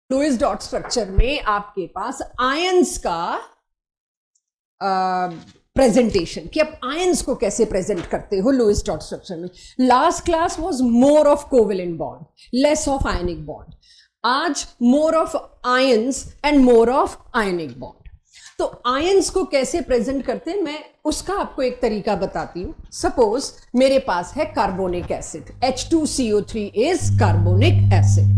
Lewis dot structure में आपके पास ions का प्रेजेंटेशन कि आप आयंस को कैसे प्रेजेंट करते हो लुईस डॉट स्ट्रक्चर में। Last class was more of covalent bond, less of ionic bond. आज more of ions and more of ionic bond. तो आयंस को कैसे प्रेजेंट करते हैं मैं उसका आपको एक तरीका बताती हूं। सपोज मेरे पास है carbonic acid, H2CO3 is carbonic acid.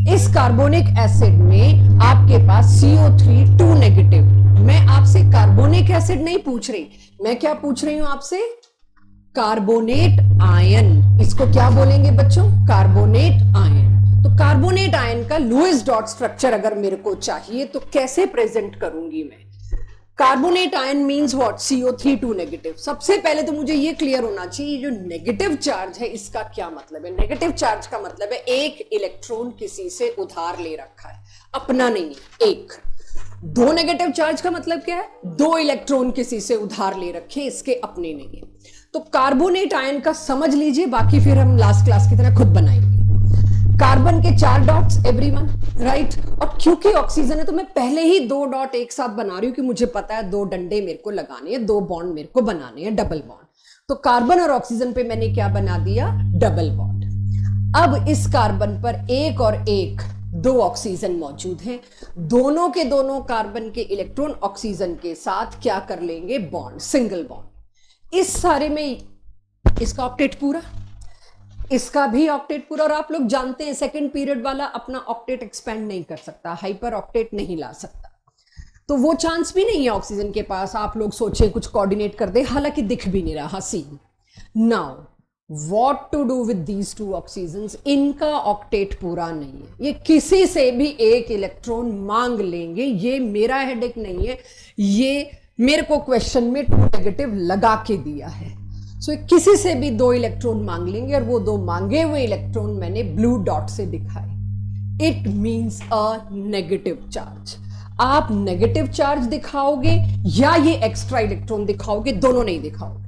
इस कार्बोनिक एसिड में आपके पास CO3 2 नेगेटिव। मैं आपसे कार्बोनिक एसिड नहीं पूछ रही, मैं क्या पूछ रही हूं आपसे? Carbonate ion. इसको क्या बोलेंगे बच्चों? Carbonate ion. तो कार्बोनेट आयन का लुईस डॉट स्ट्रक्चर अगर मेरे को चाहिए तो कैसे प्रेजेंट करूंगी मैं? Carbonate ion means what? CO3 2 negative. सबसे पहले तो मुझे ये क्लियर होना चाहिए जो नेगेटिव चार्ज है इसका क्या मतलब है। नेगेटिव चार्ज का मतलब है एक इलेक्ट्रॉन किसी से उधार ले रखा है, अपना नहीं। एक दो नेगेटिव चार्ज का मतलब क्या है? दो इलेक्ट्रॉन किसी से उधार ले रखे, इसके अपने नहीं है। तो कार्बोनेट आयन का समझ लीजिए, बाकी फिर हम लास्ट क्लास की तरह खुद बनाएंगे। कार्बन के 4 डॉट्स एवरीवन, राइट। और क्योंकि ऑक्सीजन है तो मैं पहले ही 2 डॉट एक साथ बना रही हूं कि मुझे पता है 2 डंडे मेरे को लगाने हैं, 2 बॉन्ड मेरे को बनाने हैं, डबल बॉन्ड। तो कार्बन और ऑक्सीजन पे मैंने क्या बना दिया? Double bond. अब इस कार्बन पर एक और एक 2 ऑक्सीजन मौजूद हैं। दोनों के दोनों कार्बन के इलेक्ट्रॉन ऑक्सीजन के साथ क्या कर लेंगे? Bond, single bond. इस सारे में इसका ऑक्टेट पूरा, इसका भी ऑक्टेट पूरा। और आप लोग जानते हैं सेकंड पीरियड वाला अपना ऑक्टेट एक्सपेंड नहीं कर सकता, हाइपर ऑक्टेट नहीं ला सकता। तो वो चांस भी नहीं है ऑक्सीजन के पास आप लोग सोचे कुछ कोऑर्डिनेट कर दे, हालांकि दिख भी नहीं रहा scene. Now what to do with these 2 oxygens? इनका ऑक्टेट पूरा नहीं है, ये किसी से भी एक इलेक्ट्रॉन मांग लेंगे। ये मेरा हेडेक नहीं है, ये मेरे को क्वेश्चन में 2 नेगेटिव लगा के दिया है। सो किसी से भी 2 इलेक्ट्रॉन मांग लेंगे और वो 2 मांगे हुए इलेक्ट्रॉन मैंने ब्लू डॉट से दिखाए। It means a negative charge. आप नेगेटिव चार्ज दिखाओगे या ये एक्स्ट्रा इलेक्ट्रॉन दिखाओगे, दोनों नहीं दिखाओगे।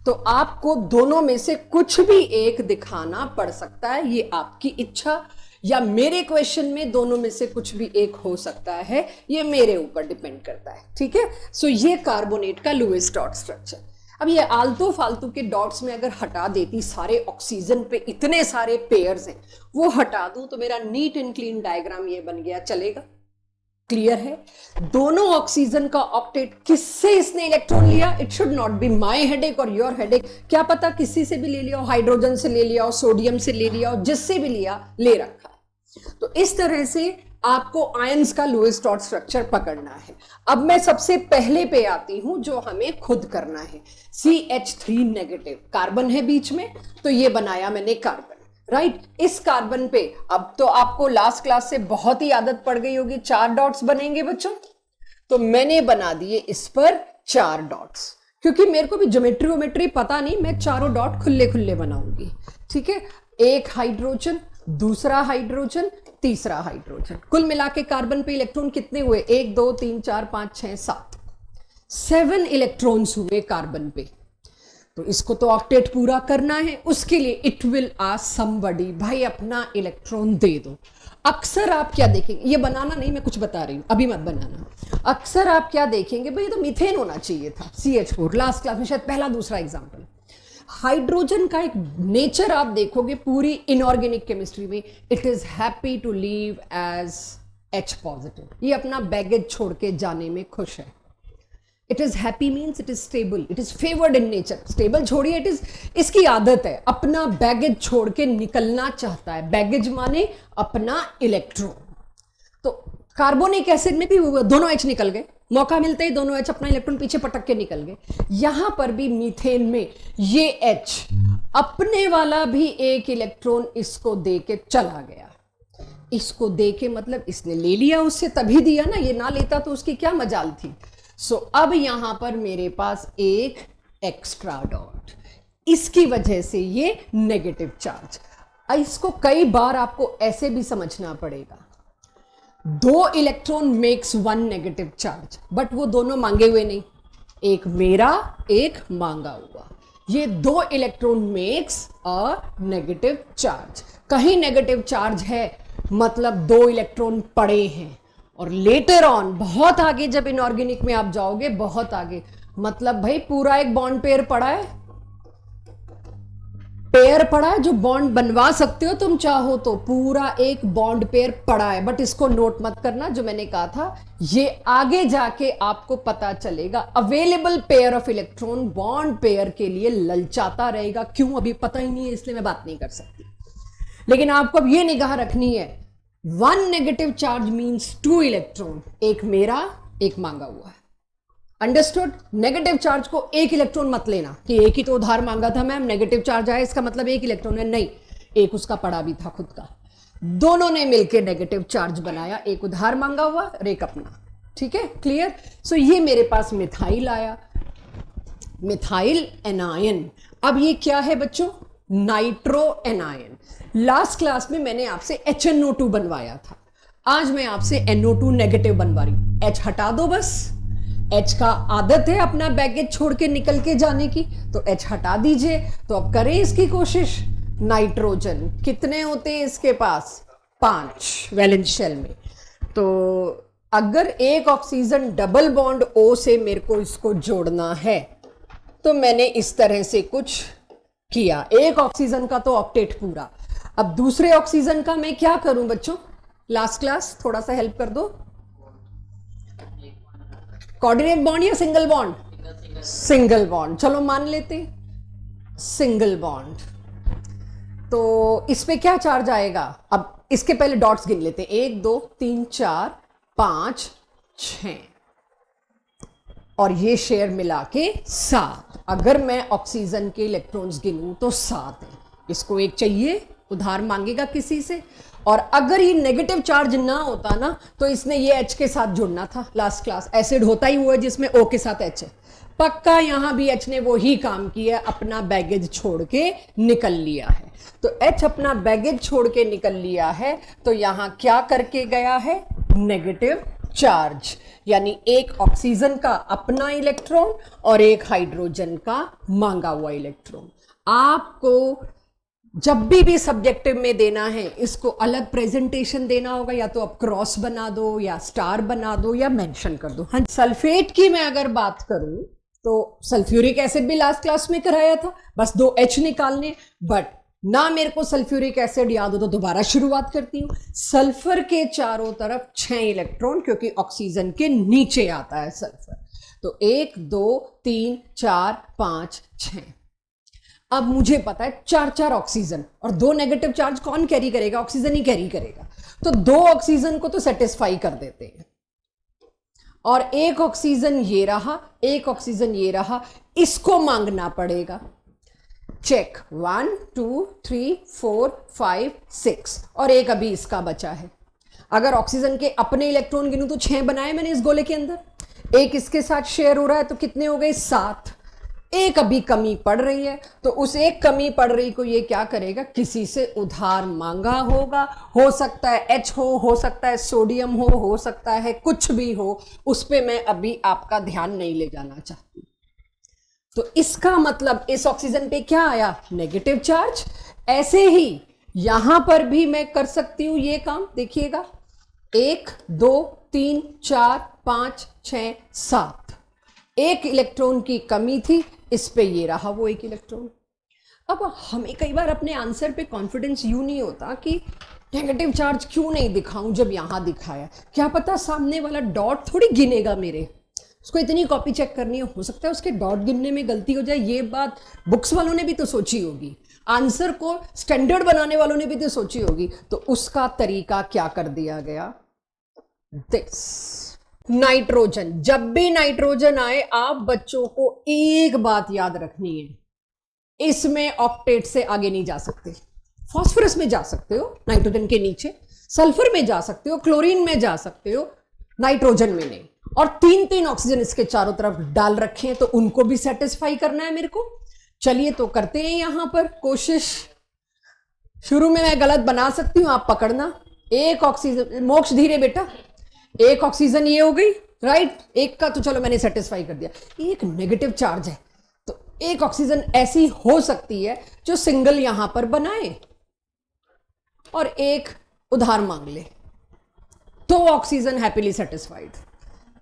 तो आपको दोनों में से कुछ भी एक दिखाना पड़ सकता है, ये आपकी इच्छा, या मेरे क्वेश्चन में दोनों में से कुछ भी एक हो सकता है, ये मेरे ऊपर डिपेंड करता है। ठीक है। सो ये कार्बोनेट का लुईस डॉट स्ट्रक्चर। अब ये आलतू फालतू के डॉट्स में अगर हटा देती, सारे ऑक्सीजन पे इतने सारे पेयर्स हैं, वो हटा दूं तो मेरा नीट एंड क्लीन डायग्राम ये बन गया, चलेगा? क्लियर है? दोनों ऑक्सीजन का ऑक्टेट, किससे इसने इलेक्ट्रॉन लिया? It should not be my headache और योर हेडेक। क्या पता किसी से भी ले लिया हो, हाइड्रोजन से ले लिया हो, सोडियम से ले लिया हो, जिससे भी लिया ले रखा है। तो इस तरह से आपको आयंस का लुईस डॉट स्ट्रक्चर पकड़ना है। अब मैं सबसे पहले पे आती हूं जो हमें खुद करना है। CH3 नेगेटिव कार्बन है बीच में, तो ये बनाया मैंने कार्बन, राइट। इस कार्बन पे अब तो आपको लास्ट क्लास से बहुत ही आदत पड़ गई होगी, 4 डॉट्स बनेंगे बच्चों। तो मैंने बना दिए इस पर 4 डॉट्स, क्योंकि मेरे को भी ज्योमेट्री पता नहीं, मैं चारों डॉट खुले खुले बनाऊंगी। ठीक है। एक हाइड्रोजन, दूसरा हाइड्रोजन, तीसरा हाइड्रोजन। कुल मिला के कार्बन पे इलेक्ट्रॉन कितने हुए? 1 2 3 4 5 6 7 7 इलेक्ट्रॉन्स हुए कार्बन पे। तो इसको तो ऑक्टेट पूरा करना है, उसके लिए इट विल आस्क समबडी, भाई अपना इलेक्ट्रॉन दे दो। अक्सर आप क्या देखेंगे, ये बनाना नहीं, मैं कुछ बता रही हूं, अभी मत बनाना। अक्सर आप क्या देखेंगे, भाई ये तो मीथेन होना चाहिए था, CH4। लास्ट क्लास में शायद पहला दूसरा एग्जाम्पल। हाइड्रोजन का एक नेचर आप देखोगे पूरी इनऑर्गेनिक केमिस्ट्री में, it is happy to leave as H positive. ये अपना बैगेज छोड़ के जाने में खुश है। It is happy means it is stable, it is favoured in nature. Stable छोड़िए, इट इज, इसकी आदत है अपना बैगेज छोड़ के निकलना चाहता है। बैगेज माने अपना इलेक्ट्रॉन। तो कार्बोनिक एसिड में भी दोनों H निकल गए, मौका मिलते ही दोनों H अपना इलेक्ट्रॉन पीछे पटक के निकल गए। यहां पर भी मीथेन में ये H अपने वाला भी एक इलेक्ट्रॉन इसको दे के चला गया। इसको दे के मतलब इसने ले लिया उससे, तभी दिया ना, ये ना लेता तो उसकी क्या मजाल थी। सो अब यहां पर मेरे पास एक एक्स्ट्रा डॉट, इसकी वजह से ये नेगेटिव चार्ज। इसको कई बार आपको ऐसे भी समझना पड़ेगा, 2 electron makes 1 negative charge, but वो दोनों मांगे हुए नहीं, एक मेरा एक मांगा हुआ। ये 2 electron makes a negative charge. कहीं नेगेटिव चार्ज है मतलब 2 इलेक्ट्रॉन पड़े हैं। और लेटर ऑन बहुत आगे जब इनऑर्गेनिक में आप जाओगे, बहुत आगे, मतलब भाई पूरा एक बॉन्ड पेयर पड़ा है, पेयर पड़ा है जो बॉन्ड बनवा सकते हो तुम चाहो तो, पूरा एक बॉन्ड पेयर पड़ा है। बट इसको नोट मत करना, जो मैंने कहा था ये आगे जाके आपको पता चलेगा। Available pair of electron bond pair के लिए ललचाता रहेगा, क्यों अभी पता ही नहीं है, इसलिए मैं बात नहीं कर सकती। लेकिन आपको अब ये निगाह रखनी है, 1 नेगेटिव चार्ज मीन्स 2 इलेक्ट्रॉन, एक मेरा एक मांगा हुआ है। अंडरस्टूड? नेगेटिव चार्ज को एक इलेक्ट्रॉन मत लेना कि एक ही तो उधार मांगा था मैम, नेगेटिव चार्ज आया इसका मतलब एक इलेक्ट्रॉन है, नहीं, एक उसका पड़ा भी था खुद का। दोनों ने मिलकर नेगेटिव चार्ज बनाया, एक उधार मांगा हुआ और एक अपना। ठीक है, क्लियर? सो ये मेरे पास मिथाइल आया, मिथाइल एनायन। अब ये क्या है बच्चों? Nitro anion. लास्ट क्लास में मैंने आपसे HNO2 बनवाया था, आज मैं आपसे NO2 नेगेटिव बनवा रही हूं। H हटा दो बस, H का आदत है अपना बैगेज छोड़ के निकल के जाने की, तो H हटा दीजिए। तो अब करें इसकी कोशिश। नाइट्रोजन कितने होते हैं इसके पास? 5 वैलेंस शेल में। तो अगर एक ऑक्सीजन डबल बॉन्ड O से मेरे को इसको जोड़ना है, तो मैंने इस तरह से कुछ किया। एक ऑक्सीजन का तो ऑक्टेट पूरा। अब दूसरे ऑक्सीजन का मैं क्या करूं बच्चों? लास्ट क्लास थोड़ा सा हेल्प कर दो। कोऑर्डिनेट बॉन्ड या सिंगल बॉन्ड? Single bond. चलो मान लेते सिंगल बॉन्ड। तो इस पे क्या चार्ज आएगा? अब इसके पहले डॉट्स गिन लेते हैं, 1 2 3 4 5 6, और ये शेयर मिला के 7। अगर मैं ऑक्सीजन के इलेक्ट्रॉन्स गिनूं तो 7 है। इसको एक चाहिए, उधार मांगेगा किसी से। और अगर ये नेगेटिव चार्ज ना होता ना, तो इसने ये H के साथ जुड़ना था। लास्ट क्लास एसिड होता ही हुआ है जिसमें O के साथ H है, पक्का यहां भी H ने वो ही काम किया, अपना बैगेज छोड़ के निकल लिया है। तो H अपना बैगेज छोड़ के निकल लिया है, तो यहां क्या करके गया है? नेगेटिव चार्ज, यानी एक ऑक्सीजन का अपना इलेक्ट्रॉन और एक हाइड्रोजन का मांगा हुआ इलेक्ट्रॉन। आपको जब भी सब्जेक्टिव में देना है, इसको अलग प्रेजेंटेशन देना होगा, या तो आप क्रॉस बना दो या स्टार बना दो या मेंशन कर दो। हाँ, सल्फेट की मैं अगर बात करूं तो सल्फ्यूरिक एसिड भी लास्ट क्लास में कराया था, बस 2 H निकालने। बट ना मेरे को सल्फ्यूरिक एसिड याद हो तो दोबारा शुरुआत करती हूं। सल्फर के चारों तरफ 6 इलेक्ट्रॉन, क्योंकि ऑक्सीजन के नीचे आता है सल्फर। तो 1 2 3 4 5 6। अब मुझे पता है 4 ऑक्सीजन और 2 नेगेटिव चार्ज कौन कैरी करेगा? ऑक्सीजन ही कैरी करेगा। तो 2 ऑक्सीजन को तो सेटिस्फाई कर देते हैं, और एक ऑक्सीजन ये रहा, एक ऑक्सीजन ये रहा, इसको मांगना पड़ेगा। चेक 1 2 3 4 5 6, और एक अभी इसका बचा है। अगर ऑक्सीजन के अपने इलेक्ट्रॉन गिनूं तो 6 बनाए मैंने इस गोले के अंदर, एक इसके साथ शेयर हो रहा है, तो कितने हो गए? 7। एक अभी कमी पड़ रही है, तो उस एक कमी पड़ रही को ये क्या करेगा? किसी से उधार मांगा होगा। हो सकता है H हो सकता है सोडियम हो सकता है कुछ भी हो, उस पे मैं अभी आपका ध्यान नहीं ले जाना चाहती। तो इसका मतलब इस ऑक्सीजन पे क्या आया? Negative charge. ऐसे ही यहां पर भी मैं कर सकती हूं ये काम, देखिएगा 1 2 3 4 5 6 7, एक इलेक्ट्रॉन की कमी थी, इस पे ये रहा वो एक इलेक्ट्रॉन। अब हमें कई बार अपने आंसर पे कॉन्फिडेंस यूं नहीं होता कि नेगेटिव चार्ज क्यों नहीं दिखाऊं जब यहां दिखाया। क्या पता सामने वाला डॉट थोड़ी गिनेगा मेरे, उसको इतनी कॉपी चेक करनी है, हो सकता है उसके डॉट गिनने में गलती हो जाए। ये बात बुक्स वालों ने भी तो सोची होगी, आंसर को स्टैंडर्ड बनाने वालों ने भी तो सोची होगी। तो उसका तरीका क्या कर दिया गया? This nitrogen. जब भी नाइट्रोजन आए, आप बच्चों को एक बात याद रखनी है, इसमें ऑक्टेट से आगे नहीं जा सकते। फास्फोरस में जा सकते हो, नाइट्रोजन के नीचे, सल्फर में जा सकते हो, क्लोरीन में जा सकते हो, नाइट्रोजन में नहीं। और 3 ऑक्सीजन इसके चारों तरफ डाल रखे हैं, तो उनको भी सेटिस्फाई करना है मेरे को। चलिए तो करते हैं यहां पर कोशिश। शुरू में मैं गलत बना सकती हूं, आप पकड़ना। एक ऑक्सीजन, मोक्ष धीरे बेटा, एक ऑक्सीजन ये हो गई, राइट? एक का तो चलो मैंने सेटिस्फाई कर दिया। एक नेगेटिव चार्ज है, तो एक ऑक्सीजन ऐसी हो सकती है जो सिंगल यहां पर बनाए, और एक उधार मांग ले तो ऑक्सीजन हैप्पीली सेटिस्फाइड,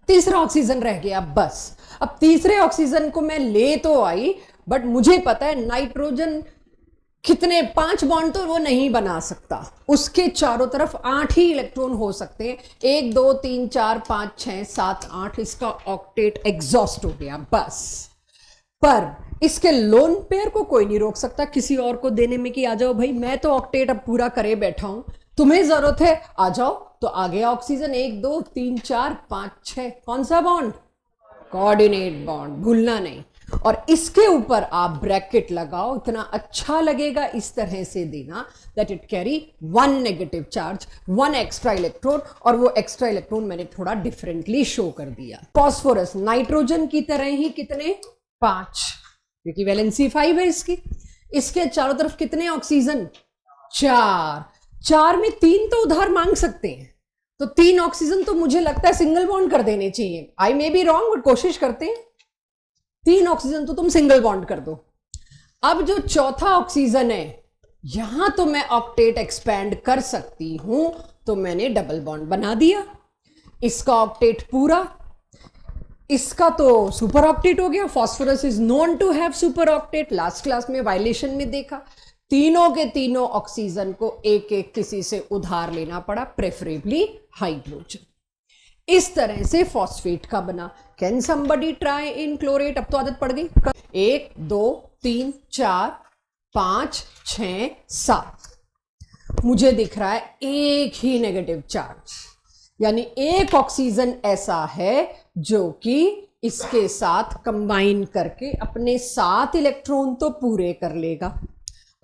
तीसरा ऑक्सीजन रह गया बस। अब तीसरे ऑक्सीजन को मैं ले तो आई, बट मुझे पता है नाइट्रोजन कितने 5 बॉन्ड तो वो नहीं बना सकता, उसके चारों तरफ 8 ही इलेक्ट्रॉन हो सकते हैं, 1 2 3 4 5 6 7 8, इसका ऑक्टेट एग्जॉस्ट हो गया बस। पर इसके लोन पेयर को कोई नहीं रोक सकता किसी और को देने में कि आ जाओ भाई, मैं तो ऑक्टेट अब पूरा करे बैठा हूं, तुम्हें जरूरत है आ जाओ, तो आ गया ऑक्सीजन 1 2 3 4 5 6। कौन सा बॉन्ड? कोऑर्डिनेट बॉन्ड, भूलना नहीं। और इसके ऊपर आप ब्रैकेट लगाओ, इतना अच्छा लगेगा इस तरह से देना that it carry 1 negative charge, 1 extra electron, और वो एक्स्ट्रा इलेक्ट्रॉन मैंने थोड़ा डिफरेंटली शो कर दिया। फास्फोरस नाइट्रोजन की तरह ही कितने? 5, क्योंकि वैलेंसी 5 है इसकी। इसके चारों तरफ कितने ऑक्सीजन? 4, 4 में 3 तो उधार मांग सकते हैं, तो 3 ऑक्सीजन तो मुझे लगता है सिंगल बॉन्ड कर देने चाहिए। आई मे बी रॉन्ग, बट कोशिश करते हैं। 3 ऑक्सीजन तो तुम सिंगल बॉन्ड कर दो। अब जो चौथा ऑक्सीजन है, यहां तो मैं ऑक्टेट एक्सपैंड कर सकती हूं, तो मैंने डबल बॉन्ड बना दिया। इसका ऑक्टेट पूरा, इसका तो सुपर ऑक्टेट हो गया। Phosphorus is known to have super octet, last class में वायलेशन में देखा। तीनों के तीनों ऑक्सीजन को एक एक किसी से उधार लेना पड़ा, प्रेफरेबली हाइड्रोजन। इस तरह से फॉस्फेट का बना। Can somebody try in chlorate? अब तो आदत पड़ गई। 1 2 3 4 5 6 7, मुझे दिख रहा है एक ही नेगेटिव चार्ज, यानी एक ऑक्सीजन ऐसा है जो कि इसके साथ कंबाइन करके अपने 7 इलेक्ट्रॉन तो पूरे कर लेगा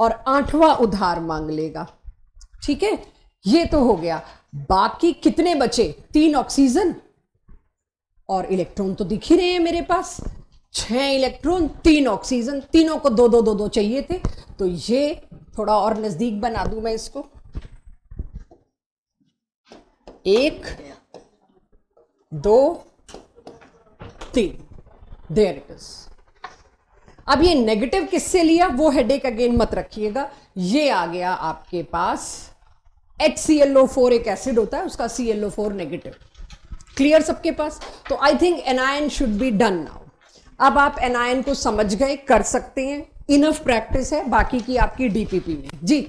और 8वां उधार मांग लेगा। ठीक है, ये तो हो गया। बाकी कितने बचे? 3 ऑक्सीजन और इलेक्ट्रॉन तो दिख ही रहे हैं मेरे पास, 6 इलेक्ट्रॉन 3 ऑक्सीजन, तीनों को 2 2 2 2 चाहिए थे। तो ये थोड़ा और नजदीक बना दूं मैं इसको, 1 2 3, देयर इट इज। अब ये नेगेटिव किससे लिया वो हेडेक अगेन मत रखिएगा। ये आ गया आपके पास HClO4 एक एसिड होता है, उसका ClO4 नेगेटिव। क्लियर सबके पास? तो I think anion should be done now. अब आप एनायन को समझ गए, कर सकते हैं, इनफ प्रैक्टिस है बाकी की आपकी डीपीपी में। जी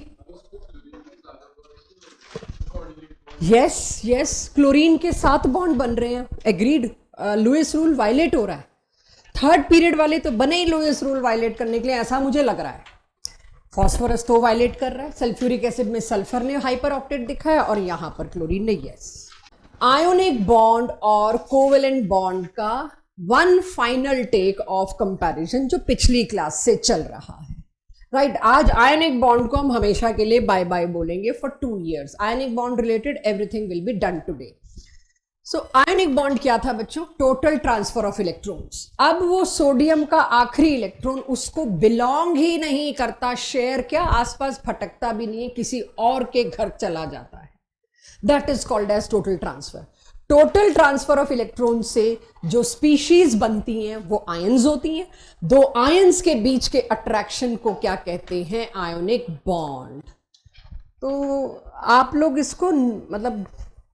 यस यस, क्लोरीन के 7 बॉन्ड बन रहे हैं, एग्रीड। लुईस रूल वायलेट हो रहा है। 3rd पीरियड वाले तो बने ही लुईस रूल वायलेट करने के लिए, ऐसा मुझे लग रहा है। फॉस्फोरस तो वायलेट कर रहा है, सल्फ्यूरिक एसिड में सल्फर ने हाइपर ऑक्टेट दिखाया और यहां पर क्लोरीन ने। यस, आयोनिक बॉन्ड और कोवेलेंट बॉन्ड का one final take of comparison जो पिछली क्लास से चल रहा है, राइट। आज आयोनिक बॉन्ड को हम हमेशा के लिए बाय बाय बोलेंगे for 2 years। Ionic bond related everything will be done today. So ionic bond क्या था बच्चों? Total transfer of electrons. अब वो सोडियम का आखिरी इलेक्ट्रॉन उसको बिलोंग ही नहीं करता, शेयर क्या, आसपास भटकता भी नहीं है, किसी और के घर चला जाता है। That is called as total transfer. Total transfer of electron से जो स्पीशीज बनती हैं वो आयंस होती हैं। 2 आयंस के बीच के अट्रैक्शन को क्या कहते हैं? Ionic bond. तो आप लोग इसको मतलब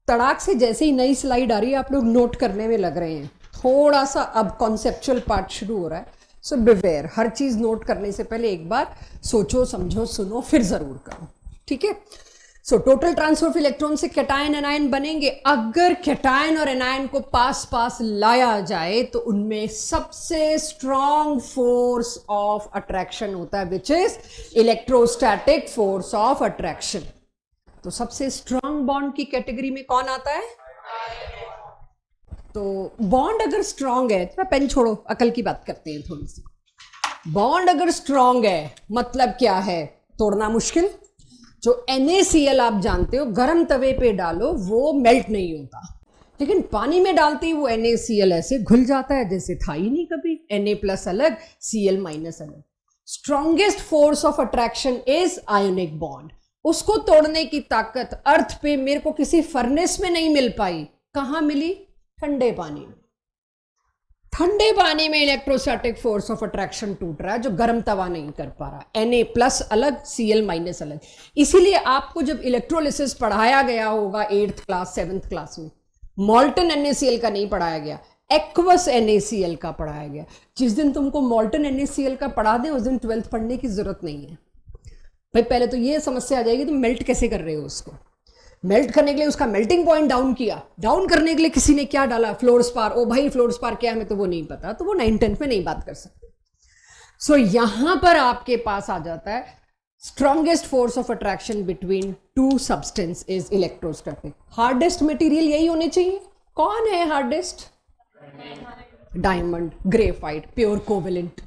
तड़ाक से जैसे ही नई स्लाइड आ रही है आप लोग नोट करने में लग रहे हैं। थोड़ा सा अब कॉन्सेप्चुअल पार्ट शुरू हो रहा है, सो बिवेयर। हर चीज नोट करने से पहले एक बार सोचो, समझो, सुनो, फिर जरूर करो। ठीक है। So total transfer of electron से कैटायन एनायन बनेंगे। अगर कैटायन और एनायन को पास पास लाया जाए तो उनमें सबसे स्ट्रॉन्ग फोर्स ऑफ अट्रैक्शन होता है, which is electrostatic force of attraction. तो सबसे स्ट्रॉन्ग बॉन्ड की कैटेगरी में कौन आता है? तो बॉन्ड अगर स्ट्रॉन्ग है, तो पेन छोड़ो, अकल की बात करते हैं थोड़ी सी। बॉन्ड अगर स्ट्रॉन्ग है मतलब क्या है? तोड़ना मुश्किल। जो NaCl आप जानते हो, गर्म तवे पे डालो वो मेल्ट नहीं होता, लेकिन पानी में डालते ही वो NaCl ऐसे घुल जाता है जैसे था ही नहीं कभी। Na+ अलग, Cl- अलग। Strongest force of attraction is ionic bond. उसको तोड़ने की ताकत अर्थ पे मेरे को किसी फर्नेस में नहीं मिल पाई। कहां मिली? ठंडे पानी में। ठंडे पानी में इलेक्ट्रोस्टैटिक फोर्स ऑफ अट्रैक्शन टूट रहा है जो गर्म तवा नहीं कर पा रहा। Na+ अलग, Cl- अलग। इसीलिए आपको जब इलेक्ट्रोलिसिस पढ़ाया गया होगा 8th क्लास 7th क्लास में, मॉल्टन NaCl का नहीं पढ़ाया गया, एक्वस NaCl का पढ़ाया गया। जिस दिन तुमको मॉल्टन NaCl का पढ़ा दे उस दिन 12th पढ़ने की जरूरत नहीं है भाई। पहले तो ये समस्या आ जाएगी तुम मेल्ट कैसे कर रहे हो उसको। मेल्ट करने के लिए उसका मेल्टिंग पॉइंट डाउन किया, डाउन करने के लिए किसी ने क्या डाला, फ्लोरस्पार। ओ भाई फ्लोरस्पार क्या है हमें तो वो नहीं पता, तो वो 9th-10th में नहीं बात कर सकते। सो यहां पर आपके पास आ जाता है strongest force of attraction between two substance is electrostatic. Hardest material यही होने चाहिए। कौन है hardest? Diamond, graphite, pure covalent.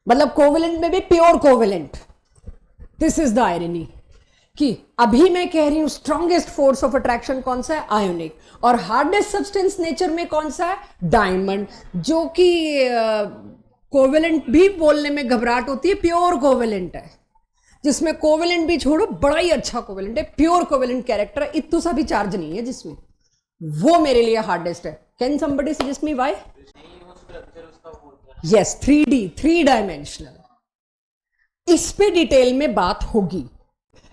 मतलब कोवेलेंट में भी pure covalent. This is the irony कि अभी मैं कह रही हूं स्ट्रॉन्गेस्ट फोर्स ऑफ अट्रैक्शन कौन सा है? आयोनिक। और हार्डेस्ट सब्सटेंस नेचर में कौन सा है? डायमंड। जो कि कोवेलेंट भी बोलने में घबराहट होती है, प्योर कोवेलेंट है, जिसमें कोवेलेंट भी छोड़ो बड़ा ही अच्छा कोवेलेंट है, प्योर कोवेलेंट कैरेक्टर है, इतना सा भी चार्ज नहीं है जिसमें, वो मेरे लिए हार्डेस्ट है। Can somebody suggest me why? Yes, 3D, 3 dimensional. इस पे डिटेल में बात होगी,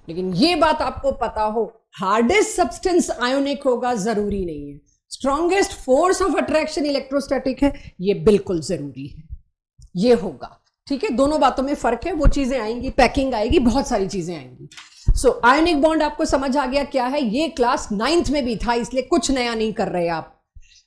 लेकिन ये बात आपको पता हो हार्डेस्ट सब्सटेंस आयोनिक होगा जरूरी नहीं है। Strongest force of attraction electrostatic है, ये बिल्कुल जरूरी है, ये होगा। ठीक है, दोनों बातों में फर्क है, वो चीजें आएंगी, पैकिंग आएगी, बहुत सारी चीजें आएंगी। सो आयोनिक बॉन्ड आपको समझ आ गया क्या है? ये क्लास 9th में भी था, इसलिए कुछ नया नहीं कर रहे आप।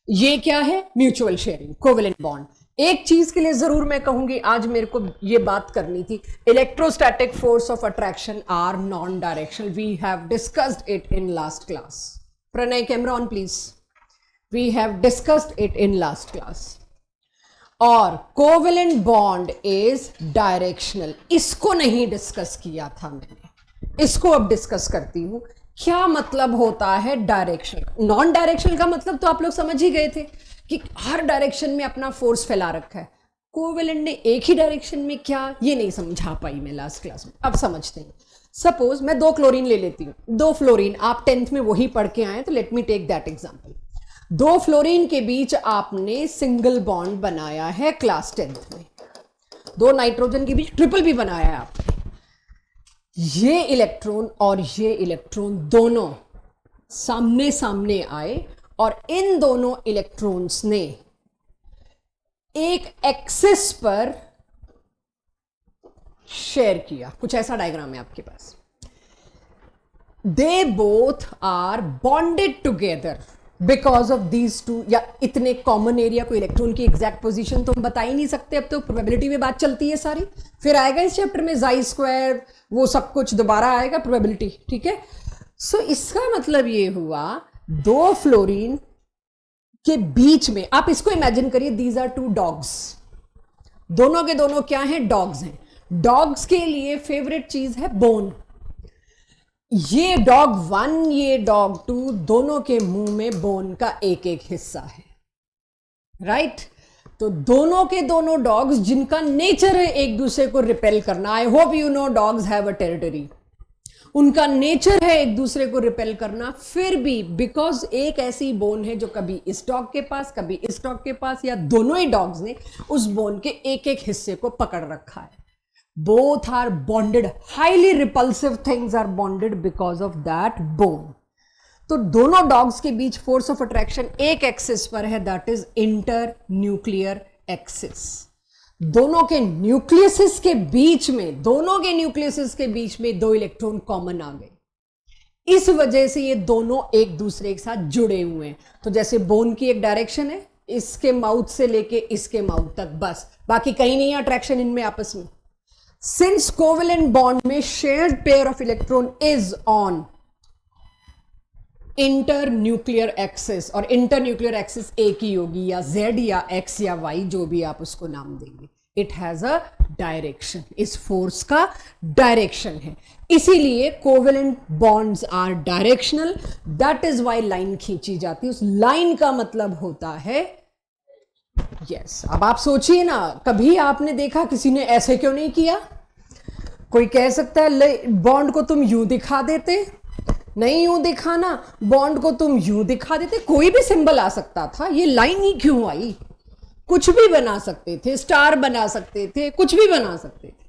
ये क्या है? Mutual sharing, covalent bond. एक चीज के लिए जरूर मैं कहूंगी, आज मेरे को ये बात करनी थी, electrostatic force of attraction are non directional. We have discussed it in last class. Pranay, camera on please. We have discussed it in last class. और कोवेलेंट बॉन्ड इज डायरेक्शनल, इसको नहीं डिस्कस किया था मैंने, इसको अब डिस्कस करती हूं। क्या मतलब होता है डायरेक्शनल? नॉन डायरेक्शनल का मतलब तो आप लोग समझ ही गए थे कि हर डायरेक्शन में अपना फोर्स फैला रखा है। कोवेलेंट ने एक ही डायरेक्शन में क्या, ये नहीं समझा पाई मैं लास्ट क्लास में, अब समझते हैं। सपोज मैं 2 क्लोरीन ले लेती हूं, 2 फ्लोरीन, आप 10th में वही पढ़ के आए, तो let me take that example. 2 fluorine के बीच आपने सिंगल बॉन्ड बनाया है क्लास 10th में, 2 नाइट्रोजन के बीच ट्रिपल भी बनाया है आपने। ये इलेक्ट्रॉन और ये इलेक्ट्रॉन दोनों सामने सामने आए और इन दोनों इलेक्ट्रॉन्स ने एक एक्सिस पर शेयर किया। कुछ ऐसा डायग्राम है आपके पास। They both are bonded together because of these two, या इतने कॉमन एरिया को इलेक्ट्रॉन की एग्जैक्ट पोजीशन तो हम बता ही नहीं सकते, अब तो प्रोबेबिलिटी में बात चलती है सारी। फिर आएगा इस चैप्टर में Chi², वो सब कुछ दोबारा आएगा, प्रोबेबिलिटी। ठीक है, सो इसका मतलब ये हुआ 2 फ्लोरीन के बीच में, आप इसको इमेजिन करिए, दीज आर 2 डॉग्स, दोनों के दोनों क्या हैं? डॉग्स हैं। डॉग्स के लिए फेवरेट चीज है बोन। ये डॉग 1, ये डॉग 2, दोनों के मुंह में बोन का एक एक हिस्सा है, राइट? तो दोनों के दोनों डॉग्स जिनका नेचर है एक दूसरे को रिपेल करना, I hope you know dogs have a territory, उनका नेचर है एक दूसरे को रिपेल करना। फिर भी बिकॉज एक ऐसी बोन है जो कभी इस डॉग के पास, कभी इस डॉग के पास, या दोनों ही डॉग्स ने उस बोन के एक एक हिस्से को पकड़ रखा है। Both are bonded, highly repulsive things are bonded because of that bone. तो दोनों डॉग्स के बीच फोर्स ऑफ अट्रैक्शन एक एक्सिस पर है, that is inter nuclear axis. दोनों के न्यूक्लियसिस के बीच में, दोनों के न्यूक्लियसिस के बीच में 2 इलेक्ट्रॉन कॉमन आ गए। इस वजह से ये दोनों एक दूसरे के साथ जुड़े हुए हैं। तो जैसे बोन की एक डायरेक्शन है, इसके माउथ से लेके इसके माउथ तक, बस, बाकी कहीं नहीं है अट्रैक्शन इनमें आपस में। सिंस कोवेलेंट बॉन्ड में shared pair of electron is on inter nuclear axis, और इंटर न्यूक्लियर एक्सिस एक ही होगी, या Z या X या Y, जो भी आप उसको नाम देंगे। इट हैज अ डायरेक्शन, इस फोर्स का डायरेक्शन है, इसीलिए covalent bonds are directional. That is why line खींची जाती है। उस लाइन का मतलब होता है यस। अब आप सोचिए ना, कभी आपने देखा किसी ने ऐसे क्यों नहीं किया? कोई कह सकता है बॉन्ड को तुम यूं दिखा देते, नहीं यूं दिखाना, बॉन्ड को तुम यूं दिखा देते, कोई भी सिंबल आ सकता था, ये लाइन ही क्यों आई? कुछ भी बना सकते थे, स्टार बना सकते थे, कुछ भी बना सकते थे,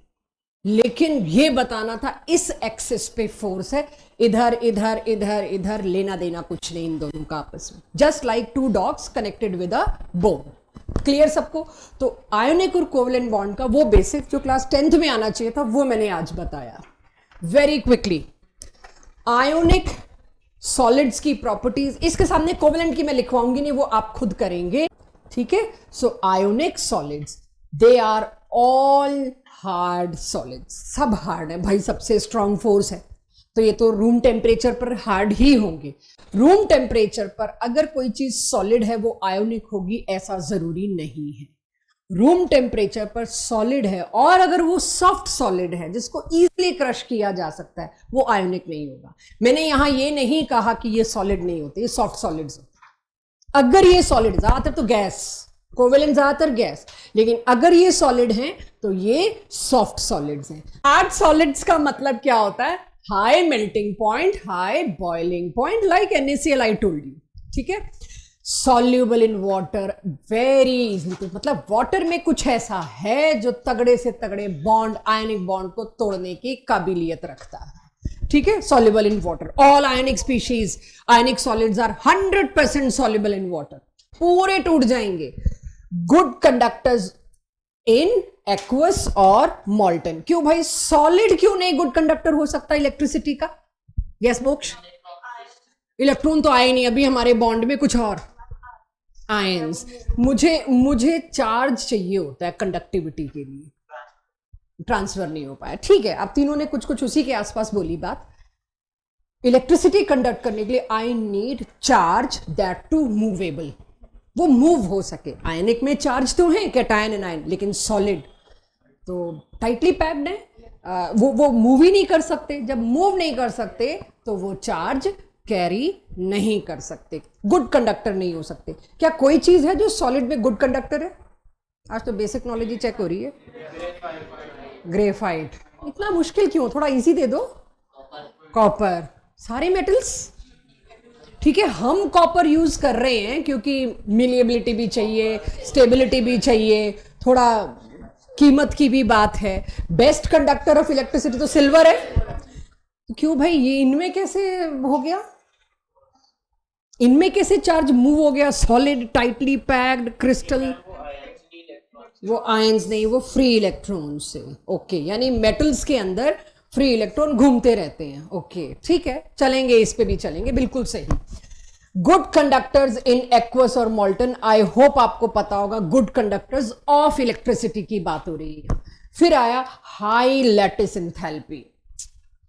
लेकिन ये बताना था इस एक्सिस पे फोर्स है, इधर इधर इधर इधर, लेना देना कुछ नहीं इन दोनों का आपस में, just like two dogs connected with a bone. Clear सबको? तो आयोनिक और कोवलेंट बॉन्ड का वो बेसिक जो क्लास 10th में आना चाहिए था वो मैंने आज बताया वेरी क्विकली। आयोनिक सॉलिड्स की प्रॉपर्टीज, इसके सामने कोवलेंट की मैं लिखवाऊंगी नहीं, वो आप खुद करेंगे, ठीक है? So ionic solids they are all hard solids, सब हार्ड है भाई, सबसे स्ट्रॉन्ग फोर्स है तो ये तो रूम टेम्परेचर पर हार्ड ही होंगे। रूम टेम्परेचर पर अगर कोई चीज सॉलिड है वो आयोनिक होगी ऐसा जरूरी नहीं है। रूम टेम्परेचर पर सॉलिड है और अगर वो सॉफ्ट सॉलिड है जिसको इजीली क्रश किया जा सकता है वो आयोनिक नहीं होगा। मैंने यहां ये नहीं कहा कि ये सॉलिड नहीं होते, ये सॉफ्ट सॉलिड्स होते। अगर ये सॉलिड, ज्यादातर तो गैस, कोवेलेंट ज्यादातर गैस, लेकिन अगर ये सॉलिड हैं तो ये सॉफ्ट सॉलिड्स हैं। हार्ड सॉलिड्स का मतलब क्या होता है? High melting point, high boiling point, like NaCl I told you, ठीक है? Soluble in water very easily, मतलब वाटर में कुछ ऐसा है जो तगड़े से तगड़े बॉन्ड, आयनिक बॉन्ड को तोड़ने की काबिलियत रखता है, ठीक है? Soluble in water, all ionic species, ionic solids are 100% soluble in water, पूरे टूट जाएंगे। गुड कंडक्टर्स इन एक्वस और मॉल्टन। क्यों भाई, सॉलिड क्यों नहीं गुड कंडक्टर हो सकता इलेक्ट्रिसिटी का? यस मोक्ष? इलेक्ट्रॉन तो आए नहीं, अभी हमारे बॉन्ड में कुछ और आयंस। मुझे चार्ज चाहिए होता है कंडक्टिविटी के लिए, ट्रांसफर नहीं हो पाया, ठीक है? आप तीनों ने कुछ कुछ उसी के आसपास बोली बात। इलेक्ट्रिसिटी कंडक्ट करने के लिए I need charge that to movable, वो मूव हो सके। आयनिक में चार्ज तो है कैटायन एंड आयन, लेकिन सॉलिड तो टाइटली पैक्ड है, वो मूव ही नहीं कर सकते। जब मूव नहीं कर सकते तो वो चार्ज कैरी नहीं कर सकते, गुड कंडक्टर नहीं हो सकते। क्या कोई चीज है जो सॉलिड में गुड कंडक्टर है? आज तो बेसिक नॉलेज ही चेक हो रही है। ग्रेफाइट। इतना मुश्किल क्यों, थोड़ा इजी दे दो। कॉपर, सारे मेटल्स, ठीक है? हम कॉपर यूज कर रहे हैं क्योंकि मिलिएबिलिटी भी चाहिए, स्टेबिलिटी भी चाहिए, थोड़ा कीमत की भी बात है। बेस्ट कंडक्टर ऑफ इलेक्ट्रिसिटी तो सिल्वर है। तो क्यों भाई, ये इनमें कैसे हो गया? इनमें कैसे चार्ज मूव हो गया? सॉलिड, टाइटली पैक्ड क्रिस्टल, वो आयंस नहीं, वो फ्री इलेक्ट्रॉन से। ओके, यानी मेटल्स के अंदर फ्री इलेक्ट्रॉन घूमते रहते हैं। ओके, ठीक है, चलेंगे, इस पे भी चलेंगे, बिल्कुल सही। गुड कंडक्टर्स इन एक्वस और मॉल्टन, आई होप आपको पता होगा गुड कंडक्टर्स ऑफ इलेक्ट्रिसिटी की बात हो रही है। फिर आया हाई लैटिस एंथैल्पी।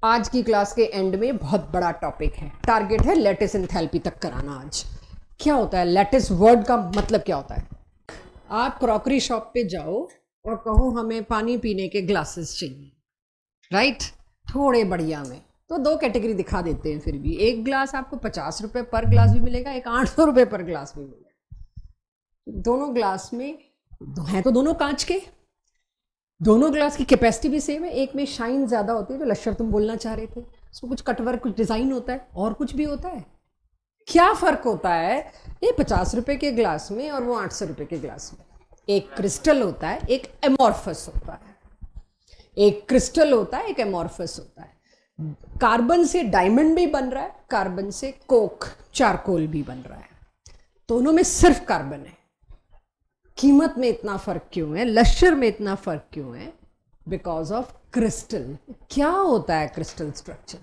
आज की क्लास के एंड में बहुत बड़ा टॉपिक है, टारगेट है लैटिस एंथैल्पी तक कराना आज। क्या होता है लैटिस? वर्ड का मतलब क्या होता है? आप क्रॉकरी शॉप पे जाओ और कहो हमें पानी पीने के ग्लासेस चाहिए, राइट? थोड़े बढ़िया में तो दो कैटेगरी दिखा देते हैं, फिर भी एक ग्लास आपको 50 रुपए पर ग्लास भी मिलेगा, एक 800 रुपए पर ग्लास भी मिलेगा। दोनों ग्लास में हैं तो दोनों कांच के, दोनों ग्लास की कैपेसिटी भी सेम है। एक में शाइन ज्यादा होती है, जो लश्कर तुम बोलना चाह रहे थे, उसमें कुछ कटवर्क, कुछ डिजाइन होता है और कुछ भी होता है। क्या फर्क होता है ये 50 रुपए के ग्लास में और वो 800 रुपए के ग्लास में? एक क्रिस्टल होता है, एक एमॉर्फस होता है। एक क्रिस्टल होता है, एक एमॉर्फस होता है। कार्बन से डायमंड भी बन रहा है, कार्बन से कोक, चारकोल भी बन रहा है, दोनों में सिर्फ कार्बन है। कीमत में इतना फर्क क्यों है? लश्कर में इतना फर्क क्यों है? Because of crystal. क्या होता है क्रिस्टल स्ट्रक्चर?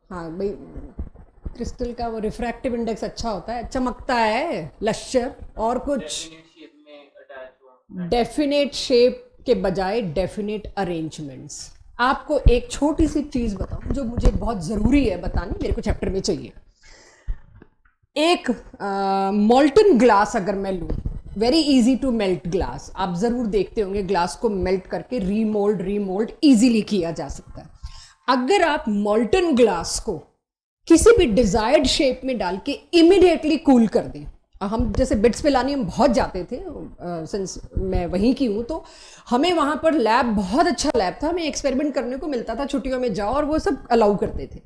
हाँ भाई, क्रिस्टल का वो रिफ्रैक्टिव इंडेक्स अच्छा होता है, चमकता है। लश्कर और कुछ डेफिनेट शेप के बजाय डेफिनेट अरेंजमेंट्स। आपको एक छोटी सी चीज बताऊं जो मुझे बहुत जरूरी है बतानी, मेरे को चैप्टर में चाहिए। एक मॉल्टन ग्लास अगर मैं लूं, very easy to melt glass, आप जरूर देखते होंगे ग्लास को मेल्ट करके रीमोल्ड इजीली किया जा सकता है। अगर आप मॉल्टन ग्लास को किसी भी डिजायर्ड शेप में डाल के इमीडिएटली कूल कर दें, हम जैसे बिट्स पे लानी हम बहुत जाते थे, सिंस मैं वहीं की हूँ, तो हमें वहाँ पर लैब, बहुत अच्छा लैब था, हमें एक्सपेरिमेंट करने को मिलता था, छुट्टियों में जाओ और वो सब अलाउ करते थे।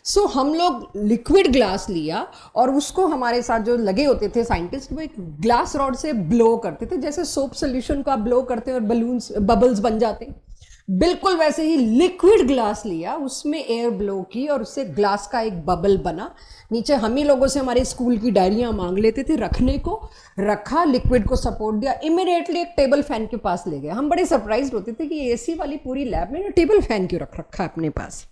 सो हम लोग लिक्विड ग्लास लिया और उसको हमारे साथ जो लगे होते थे साइंटिस्ट, वो एक ग्लास रॉड से ब्लो करते थे, जैसे सोप सोल्यूशन को आप ब्लो करते हैं और बलून्स बबल्स बन जाते हैं, बिल्कुल वैसे ही लिक्विड ग्लास लिया, उसमें एयर ब्लो की और उससे ग्लास का एक बबल बना। नीचे हम ही लोगों से हमारे स्कूल की डायरियां मांग लेते थे रखने को, रखा, लिक्विड को सपोर्ट दिया, इमीडिएटली एक टेबल फैन के पास ले गए। हम बड़े सरप्राइज होते थे कि एसी वाली पूरी लैब में टेबल फैन क्यों रख रखा है अपने पास।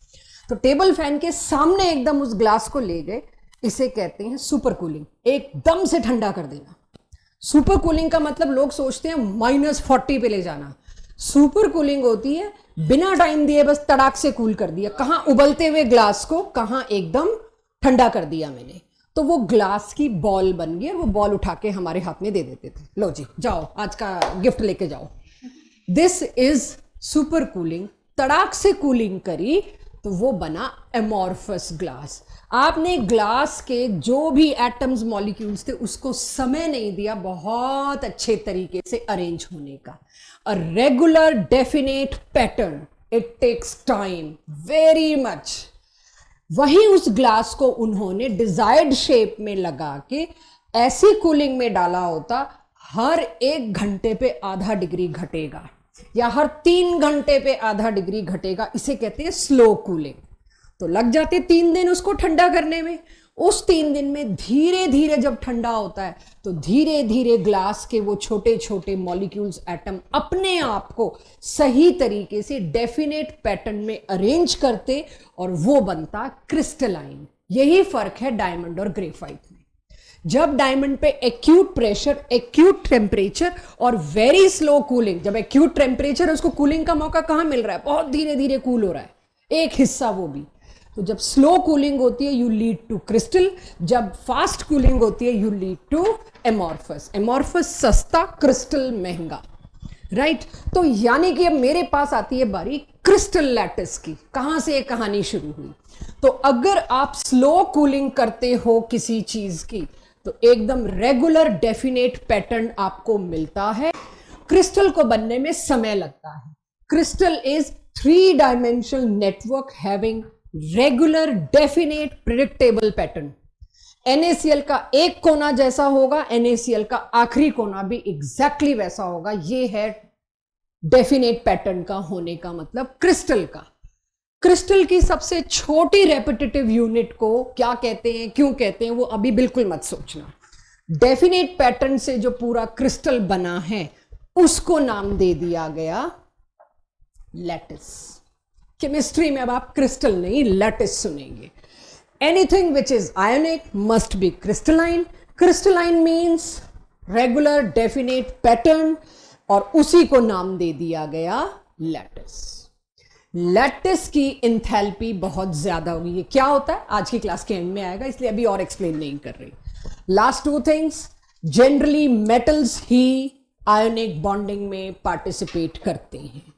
तो टेबल फैन के सामने एकदम उस ग्लास को ले गए। इसे कहते हैं सुपर कूलिंग, एकदम से ठंडा कर देना। सुपर कूलिंग का मतलब लोग सोचते हैं -40 पे ले जाना। सुपर कूलिंग होती है बिना टाइम दिए बस तड़ाक से कूल कर दिया, कहां उबलते हुए ग्लास को कहां एकदम ठंडा कर दिया मैंने, तो वो ग्लास की बॉल बन गई और वो बॉल उठा के हमारे हाथ में दे देते थे, लो जी जाओ आज का गिफ्ट लेके जाओ। This is super cooling. तड़ाक से कूलिंग करी तो वो बना एमॉर्फस ग्लास। आपने ग्लास के जो भी एटम्स मॉलिक्यूल्स थे उसको समय नहीं दिया बहुत अच्छे तरीके से अरेंज होने का। A regular definite pattern, it takes time very much. वहीं उस ग्लास को उन्होंने डिजायर्ड शेप में लगा के ऐसी कूलिंग में डाला होता, हर 1 घंटे पे आधा डिग्री घटेगा या हर 3 घंटे पे आधा डिग्री घटेगा, इसे कहते हैं स्लो कूलिंग। तो लग जाते 3 दिन उसको ठंडा करने में। उस 3 दिन में धीरे धीरे जब ठंडा होता है तो धीरे धीरे ग्लास के वो छोटे छोटे मॉलिक्यूल्स, एटम अपने आप को सही तरीके से डेफिनेट पैटर्न में अरेंज करते और वो बनता क्रिस्टलाइन। यही फर्क है डायमंड और ग्रेफाइट में। जब डायमंड पे एक्यूट प्रेशर, एक्यूट टेम्परेचर और वेरी स्लो कूलिंग, जब एक्यूट टेम्परेचर है उसको कूलिंग का मौका कहां मिल रहा है, बहुत धीरे धीरे कूल हो रहा है एक हिस्सा वो भी। तो जब स्लो कूलिंग होती है यू लीड टू क्रिस्टल, जब फास्ट कूलिंग होती है you lead to amorphous. Amorphous सस्ता, क्रिस्टल महंगा, राइट। तो यानी कि अब मेरे पास आती है बारी क्रिस्टल लैटिस की। कहां से ये कहानी शुरू हुई? तो अगर आप स्लो कूलिंग करते हो किसी चीज की तो एकदम रेगुलर डेफिनेट पैटर्न आपको मिलता है। क्रिस्टल को बनने में समय लगता है। Crystal is 3 dimensional network having regular definite predictable pattern. NaCl का एक कोना जैसा होगा, NaCl का आखिरी कोना भी एग्जैक्टली वैसा होगा। ये है डेफिनेट पैटर्न का होने का मतलब क्रिस्टल का। क्रिस्टल की सबसे छोटी रेपिटेटिव यूनिट को क्या कहते हैं, क्यों कहते हैं, वो अभी बिल्कुल मत सोचना। डेफिनेट पैटर्न से जो पूरा क्रिस्टल बना है उसको नाम दे दिया गया लैटिस। केमिस्ट्री में अब आप क्रिस्टल नहीं लैटिस सुनेंगे। Anything which is ionic must be crystalline. Crystalline means regular definite pattern और उसी को नाम दे दिया गया लैटिस। लैटिस की इंथैल्पी बहुत ज्यादा होगी। ये क्या होता है आज की क्लास के एंड में आएगा, इसलिए अभी और एक्सप्लेन नहीं कर रही। लास्ट 2 थिंग्स, जनरली मेटल्स ही आयोनिक बॉन्डिंग में पार्टिसिपेट करते हैं।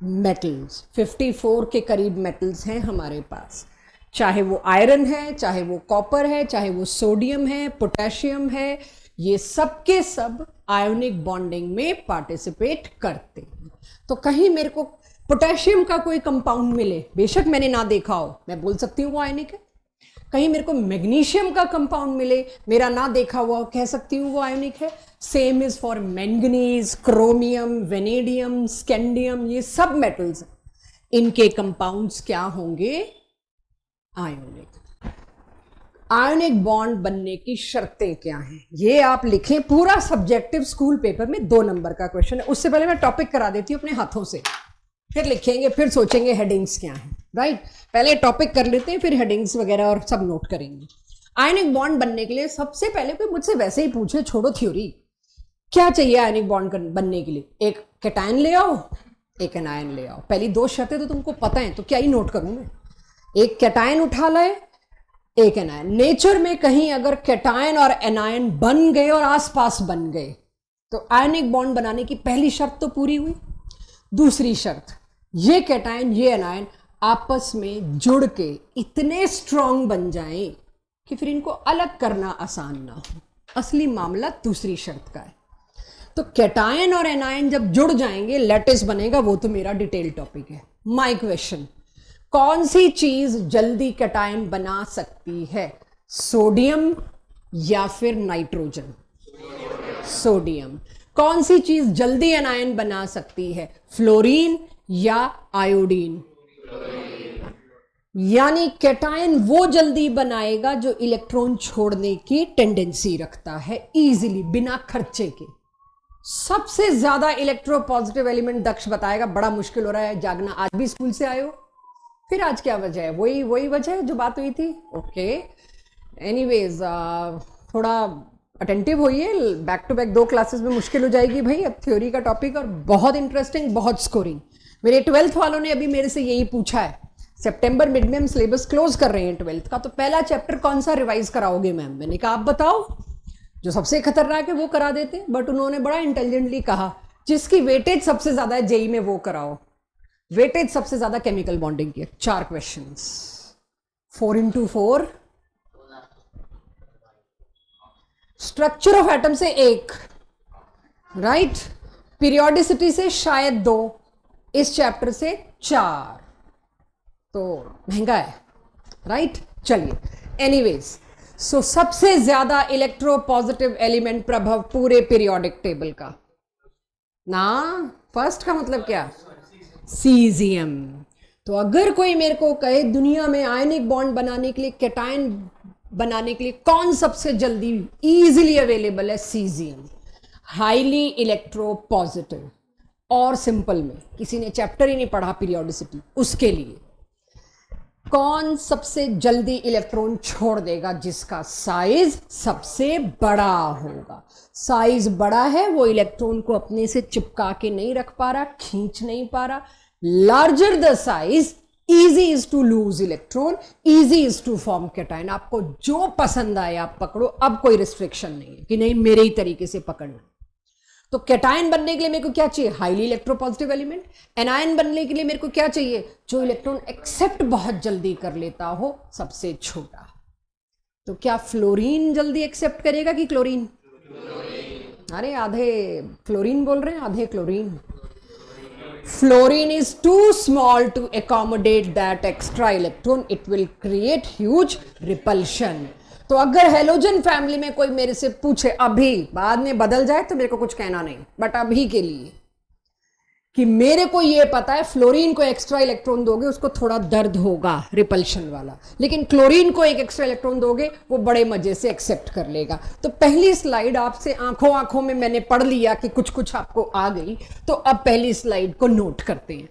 मेटल्स 54 के करीब मेटल्स हैं हमारे पास, चाहे वो आयरन है, चाहे वो कॉपर है, चाहे वो सोडियम है, पोटेशियम है, ये सब के सब आयोनिक बॉन्डिंग में पार्टिसिपेट करते हैं। तो कहीं मेरे को पोटेशियम का कोई कंपाउंड मिले, बेशक मैंने ना देखा हो, मैं बोल सकती हूँ वो आयनिक है। कहीं मेरे को मैग्नीशियम का कंपाउंड मिले, मेरा ना देखा हुआ, कह सकती हूँ वो आयनिक है। Same is for manganese, chromium, vanadium, scandium, ये सब मेटल्स, इनके कंपाउंड्स क्या होंगे? आयोनिक। आयोनिक बॉन्ड बनने की शर्तें क्या हैं ये आप लिखें। पूरा सब्जेक्टिव स्कूल पेपर में 2 नंबर का क्वेश्चन है। उससे पहले मैं टॉपिक करा देती हूँ अपने हाथों से, फिर लिखेंगे, फिर सोचेंगे हेडिंग्स क्या हैं, राइट। पहले टॉपिक कर लेते हैं, फिर हेडिंग्स वगैरह और सब नोट करेंगे। आयनिक बॉन्ड बनने के लिए सबसे पहले कोई मुझसे वैसे ही पूछे, छोड़ो थ्योरी, क्या चाहिए आयनिक बॉन्ड बनने के लिए? एक कैटायन ले आओ, एक एनायन ले आओ। पहली 2 शर्तें तो तुमको पता है, तो क्या ही नोट करूं मैं। एक कैटायन उठा लाए, एक एनायन। नेचर में कहीं अगर कैटायन और एनायन बन गए और आसपास बन गए तो आयनिक बॉन्ड बनाने की पहली शर्त तो पूरी हुई। दूसरी शर्त, ये कैटायन ये एनायन आपस में जुड़ के इतने स्ट्रांग बन जाएं कि फिर इनको अलग करना आसान ना हो। असली मामला दूसरी शर्त का है। तो कैटायन और एनायन जब जुड़ जाएंगे लैटिस बनेगा, वो तो मेरा डिटेल टॉपिक है। माय क्वेश्चन, कौन सी चीज जल्दी कैटायन बना सकती है? सोडियम या फिर नाइट्रोजन? सोडियम। कौन सी चीज जल्दी एनायन बना सकती है? फ्लोरीन या आयोडीन? यानी कैटायन वो जल्दी बनाएगा जो इलेक्ट्रॉन छोड़ने की टेंडेंसी रखता है इजीली, बिना खर्चे के। सबसे ज्यादा इलेक्ट्रोपॉजिटिव एलिमेंट दक्ष बताएगा। बड़ा मुश्किल हो रहा है जागना। आज भी स्कूल से आए हो? फिर आज क्या वजह है? वही वजह है जो बात हुई थी। ओके, एनीवेज थोड़ा अटेंटिव होइए। बैक टू बैक 2 क्लासेस में मुश्किल हो जाएगी भाई। अब थ्योरी का टॉपिक और बहुत इंटरेस्टिंग, बहुत स्कोरिंग। मेरे 12th वालों ने अभी मेरे से यही पूछा है। सितंबर मिड में हम सिलेबस क्लोज कर रहे हैं 12th का, तो पहला चैप्टर कौन सा रिवाइज कराओगे मैम? मैंने कहा आप बताओ, जो सबसे खतरनाक है वो करा देते। बट उन्होंने बड़ा इंटेलिजेंटली कहा जिसकी वेटेज सबसे ज्यादा है जेई में वो कराओ। वेटेज सबसे ज्यादा केमिकल बॉन्डिंग की है। 4 questions, 4 into 4। Structure of atom से 1, राइट। पीरियोडिसिटी से शायद 2, इस चैप्टर से 4। तो महंगा है, राइट। चलिए, एनीवेज, सो सबसे ज्यादा इलेक्ट्रोपॉजिटिव एलिमेंट प्रभाव पूरे पीरियोडिक टेबल का ना, फर्स्ट का मतलब क्या? सीजियम। तो अगर कोई मेरे को कहे दुनिया में आयनिक बॉन्ड बनाने के लिए, कैटायन बनाने के लिए कौन सबसे जल्दी इजीली अवेलेबल है? सीजियम। Highly electropositive. और सिंपल में, किसी ने चैप्टर ही नहीं पढ़ा पीरियोडिसिटी, उसके लिए कौन सबसे जल्दी इलेक्ट्रॉन छोड़ देगा? जिसका साइज सबसे बड़ा होगा। साइज बड़ा है वो इलेक्ट्रॉन को अपने से चिपका के नहीं रख पा रहा, खींच नहीं पा रहा। Larger the size, easy is to lose electron, easy is to form cation। आपको जो पसंद आए आप पकड़ो, अब कोई रिस्ट्रिक्शन नहीं है कि नहीं मेरे ही तरीके से पकड़ना। तो कैटायन बनने के लिए मेरे को क्या चाहिए? Highly electropositive element. एनायन बनने के लिए मेरे को क्या चाहिए? जो इलेक्ट्रॉन एक्सेप्ट बहुत जल्दी कर लेता हो, सबसे छोटा। तो क्या फ्लोरीन जल्दी एक्सेप्ट करेगा कि क्लोरीन? अरे आधे फ्लोरीन बोल रहे हैं, आधे chlorine. Fluorine is too small to accommodate that extra electron. It will create huge repulsion. तो अगर हेलोजन फैमिली में कोई मेरे से पूछे अभी, बाद में बदल जाए तो मेरे को कुछ कहना नहीं, बट अभी के लिए कि मेरे को ये पता है फ्लोरीन को एक्स्ट्रा इलेक्ट्रॉन दोगे उसको थोड़ा दर्द होगा, रिपल्शन वाला, लेकिन क्लोरीन को एक एक्स्ट्रा इलेक्ट्रॉन दोगे वो बड़े मजे से एक्सेप्ट कर लेगा। तो पहली स्लाइड आपसे आंखों आंखों में मैंने पढ़ लिया कि कुछ कुछ आपको आ गई, तो अब पहली स्लाइड को नोट करते हैं।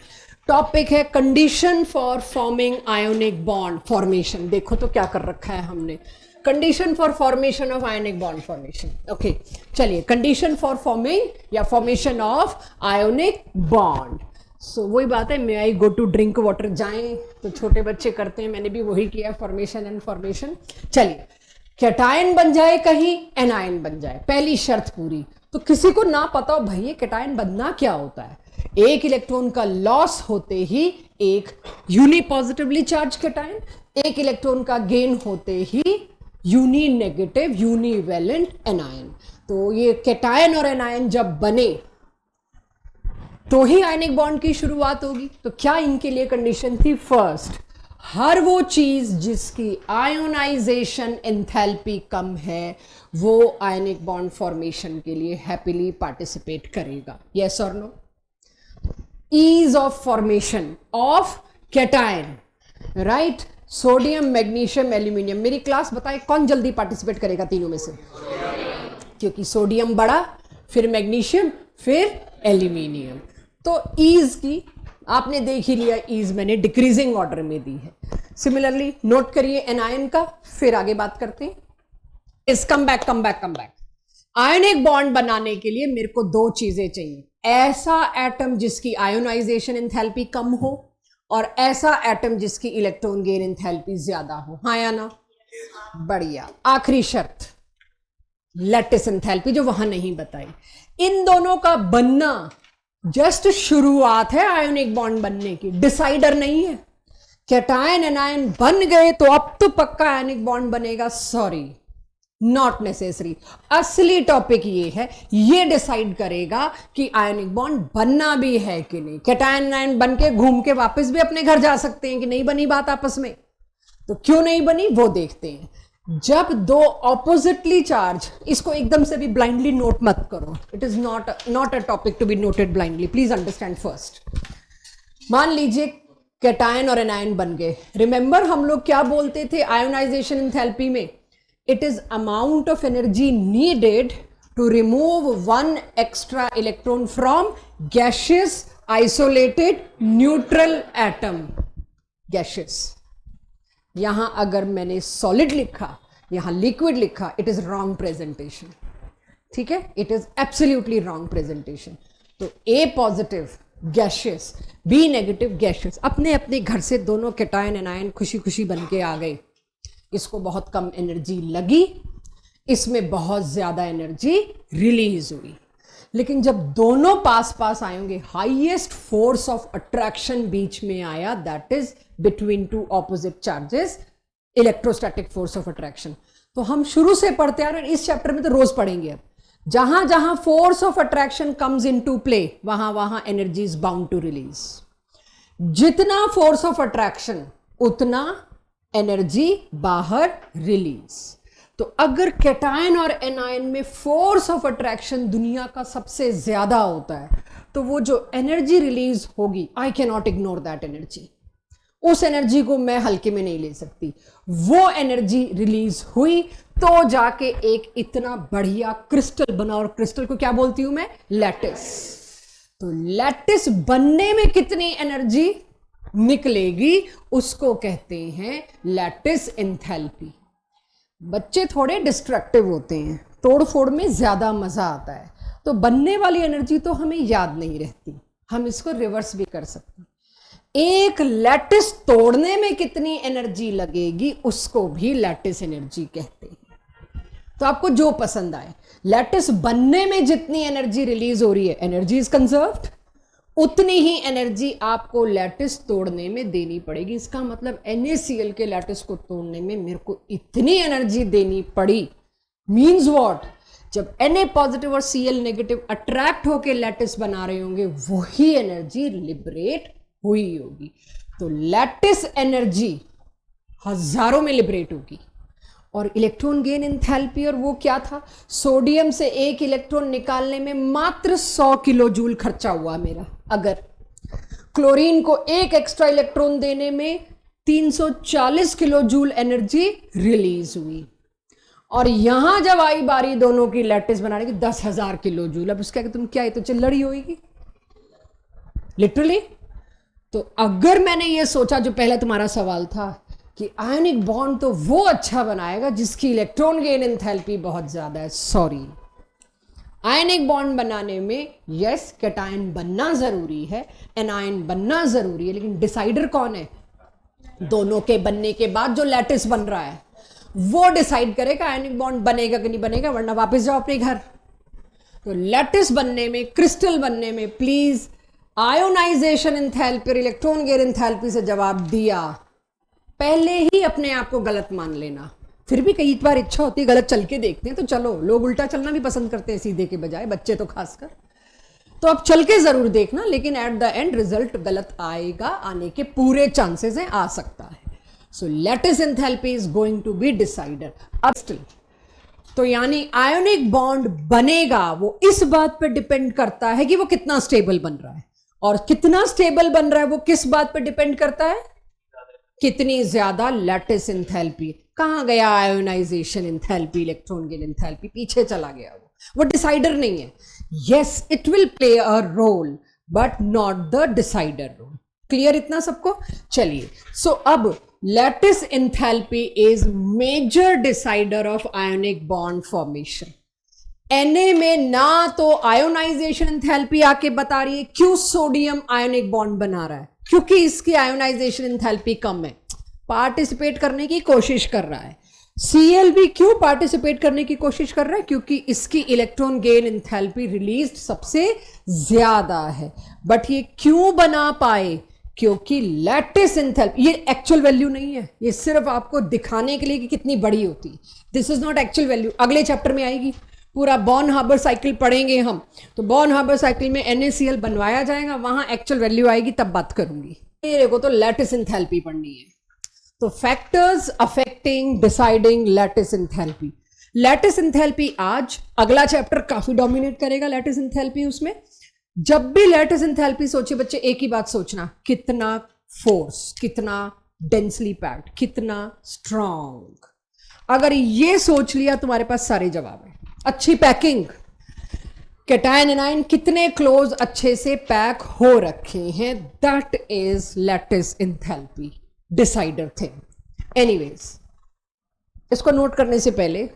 टॉपिक है condition for forming ionic bond formation. देखो तो क्या कर रखा है हमने, condition for formation of ionic bond formation. Okay, चलिए, कंडीशन फॉर फॉर्मिंग या फॉर्मेशन ऑफ आयोनिक बॉन्ड। सो वही बात है, मे आई गो टू ड्रिंक वाटर, जाएं तो छोटे बच्चे करते हैं, मैंने भी वही किया, फॉर्मेशन एंड फॉर्मेशन। चलिए, कैटायन बन जाए कहीं, एनायन बन जाए, पहली शर्त पूरी। तो किसी को ना पता हो भाई ये कैटायन बनना क्या होता है, एक इलेक्ट्रॉन का लॉस होते ही एक यूनिपॉजिटिवली चार्ज कैटायन, एक इलेक्ट्रॉन का गेन होते ही यूनी नेगेटिव यूनिवेलेंट एनायन। तो ये कैटायन और एनायन जब बने तो ही आयनिक बॉन्ड की शुरुआत होगी। तो क्या इनके लिए कंडीशन थी? फर्स्ट, हर वो चीज जिसकी आयोनाइजेशन एंथैल्पी कम है वो आयनिक बॉन्ड फॉर्मेशन के लिए हैप्पीली पार्टिसिपेट करेगा। यस और no? Ease of formation of cation, right? Sodium, magnesium, aluminium. मेरी क्लास बताए कौन जल्दी पार्टिसिपेट करेगा तीनों में से? क्योंकि सोडियम बड़ा, फिर मैग्नीशियम, फिर एल्यूमिनियम। तो ईज की आपने देख ही लिया, ईज मैंने डिक्रीजिंग ऑर्डर में दी है। सिमिलरली नोट करिए एनायन का, फिर आगे बात करते हैं। इस कम बैक। आयोनिक बॉन्ड बनाने के लिए मेरे को 2 चीजें चाहिए, ऐसा एटम जिसकी आयोनाइजेशन एंथैल्पी कम हो और ऐसा एटम जिसकी इलेक्ट्रॉन गेन एंथैल्पी ज्यादा हो। हाँ या ना? बढ़िया। आखिरी शर्त, लैटिस एंथैल्पी, जो वहां नहीं बताई। इन दोनों का बनना जस्ट शुरुआत है आयोनिक बॉन्ड बनने की, डिसाइडर नहीं है। कैटायन एनायन बन गए तो अब तो पक्का आयोनिक बॉन्ड बनेगा? Sorry, not necessary. असली टॉपिक ये है, ये डिसाइड करेगा कि आयनिक बॉन्ड बनना भी है कि नहीं। कैटायन आयन बन के घूम के वापस भी अपने घर जा सकते हैं कि नहीं बनी बात आपस में, तो क्यों नहीं बनी वो देखते हैं। जब दो ऑपोजिटली चार्ज, इसको एकदम से भी ब्लाइंडली नोट मत करो, it is not a topic to be noted blindly, please understand first. मान लीजिए कैटायन और एनायन बन गए। रिमेंबर हम लोग क्या बोलते थे आयोनाइजेशन एंथैल्पी में, it is amount of energy needed to remove one extra electron from gaseous isolated neutral atom. Gaseous, यहां अगर मैंने सॉलिड लिखा, यहां लिक्विड लिखा, इट इज रॉन्ग प्रेजेंटेशन, ठीक है, it is absolutely wrong presentation. तो A positive gaseous, B negative gaseous, अपने अपने घर से दोनों कैटायन एनायन खुशी खुशी बन के आ गए। इसको बहुत कम एनर्जी लगी, इसमें बहुत ज्यादा एनर्जी रिलीज हुई। लेकिन जब दोनों पास पास आएंगे, हाईएस्ट फोर्स ऑफ अट्रैक्शन बीच में आया, that is between two opposite charges, electrostatic force of attraction. तो हम शुरू से पढ़ते आ रहे हैं, इस चैप्टर में तो रोज पढ़ेंगे। अब जहां जहां force of attraction comes into play, वहां वहां energy is bound to release. जितना फोर्स ऑफ अट्रैक्शन उतना एनर्जी बाहर रिलीज। तो अगर कैटायन और एनायन में फोर्स ऑफ अट्रैक्शन दुनिया का सबसे ज्यादा होता है, तो वो जो एनर्जी रिलीज होगी, I can not ignore that energy. उस एनर्जी को मैं हल्के में नहीं ले सकती। वो एनर्जी रिलीज हुई तो जाके एक इतना बढ़िया क्रिस्टल बना, और क्रिस्टल को क्या बोलती हूं मैं, लैटिस। तो लैटिस बनने में कितनी एनर्जी निकलेगी, उसको कहते हैं लैटिस एंथैल्पी। बच्चे थोड़े डिस्ट्रक्टिव होते हैं, तोड़ फोड़ में ज्यादा मजा आता है, तो बनने वाली एनर्जी तो हमें याद नहीं रहती, हम इसको रिवर्स भी कर सकते हैं। एक लैटिस तोड़ने में कितनी एनर्जी लगेगी, उसको भी लैटिस एनर्जी कहते हैं। तो आपको जो पसंद आए, लैटिस बनने में जितनी एनर्जी रिलीज हो रही है, एनर्जी इज कंजर्व्ड, उतनी ही एनर्जी आपको लैटिस तोड़ने में देनी पड़ेगी। इसका मतलब NaCl के लैटिस को तोड़ने में मेरे को इतनी एनर्जी देनी पड़ी, मीन्स व्हाट, जब Na पॉजिटिव और Cl नेगेटिव अट्रैक्ट होके लैटिस बना रहे होंगे, वही एनर्जी लिबरेट हुई होगी। तो लैटिस एनर्जी हजारों में लिबरेट होगी। और इलेक्ट्रॉन गेन एंथैल्पी, और वो क्या था, सोडियम से एक इलेक्ट्रॉन निकालने में मात्र 100 किलो जूल खर्चा हुआ मेरा। अगर क्लोरीन को एक एक्स्ट्रा इलेक्ट्रॉन देने में 340 किलो जूल एनर्जी रिलीज हुई। और यहां जब आई बारी दोनों की लैटिस बनाने की, 10,000 किलो जूल। अब उसका तुम क्या है, तो चिल्लड़ी होगी लिटरली। तो अगर मैंने ये सोचा, जो पहला तुम्हारा सवाल था कि आयनिक बॉन्ड तो वो अच्छा बनाएगा जिसकी इलेक्ट्रॉन गेन एंथैल्पी बहुत ज्यादा है, सॉरी। आयनिक बॉन्ड बनाने में यस कैटायन बनना जरूरी है, एनायन बनना जरूरी है, लेकिन डिसाइडर कौन है, दोनों के बनने के बाद जो लैटिस बन रहा है वो डिसाइड करेगा आयनिक बॉन्ड बनेगा कि नहीं बनेगा, वरना वापस जाओ अपने घर। तो लैटिस बनने में, क्रिस्टल बनने में, प्लीज आयोनाइजेशन एंथैल्पी और इलेक्ट्रॉन गेन एंथैल्पी से जवाब दिया, पहले ही अपने आप को गलत मान लेना। फिर भी कई बार इच्छा होती है गलत चल के देखते हैं, तो चलो, लोग उल्टा चलना भी पसंद करते हैं सीधे के बजाय, बच्चे तो खासकर। तो अब चल के जरूर देखना, लेकिन एट द एंड रिजल्ट गलत आएगा, आने के पूरे चांसेस हैं, आ सकता है। So lattice enthalpy is going to be decider. अब स्टिल, तो यानी आयोनिक बॉन्ड बनेगा वो इस बात पर डिपेंड करता है कि वो कितना स्टेबल बन रहा है, और कितना स्टेबल बन रहा है वो किस बात पर डिपेंड करता है, कितनी ज्यादा लैटिस एंथैल्पी। कहां गया ionisation enthalpy, electron gain enthalpy, पीछे चला गया वो डिसाइडर नहीं है। Yes it will play a role but not the decider role. Clear इतना सबको? चलिए, सो अब lattice enthalpy is major decider of ionic bond formation. Na में ना तो आयोनाइजेशन एंथैल्पी आके बता रही है क्यों सोडियम आयोनिक बॉन्ड बना रहा है, क्योंकि इसकी आयोनाइजेशन एंथैल्पी कम है, पार्टिसिपेट करने की कोशिश कर रहा है। Cl भी क्यों पार्टिसिपेट करने की कोशिश कर रहा है, क्योंकि इसकी इलेक्ट्रॉन गेन एंथैल्पी रिलीज सबसे ज्यादा है। बट ये क्यों बना पाए, क्योंकि लैटिस एंथैल्पी, ये एक्चुअल वैल्यू नहीं है, ये सिर्फ आपको दिखाने के लिए कि कितनी बड़ी होती है। This is not actual value, अगले चैप्टर में आएगी। पूरा बॉर्न हार्बर साइकिल पढ़ेंगे हम, तो बॉर्न हार्बर साइकिल में NaCl बनवाया जाएगा, वहां एक्चुअल वैल्यू आएगी, तब बात करूंगी। मेरे को तो लैटिस एंथैल्पी पढ़नी है। तो factors affecting deciding lattice enthalpy. Lattice enthalpy आज अगला चैप्टर काफी डोमिनेट करेगा लैटिस एंथैल्पी। उसमें जब भी लैटिस एंथैल्पी सोचे बच्चे, एक ही बात सोचना, कितना फोर्स, कितना डेंसली पैक्ड, कितना स्ट्रॉन्ग। अगर ये सोच लिया तुम्हारे पास सारे जवाब है। अच्छी पैकिंग, कैटायन एनायन कितने क्लोज अच्छे से पैक हो रखे हैं, that is lattice enthalpy decider thing. Anyways, इसको नोट करने से पहले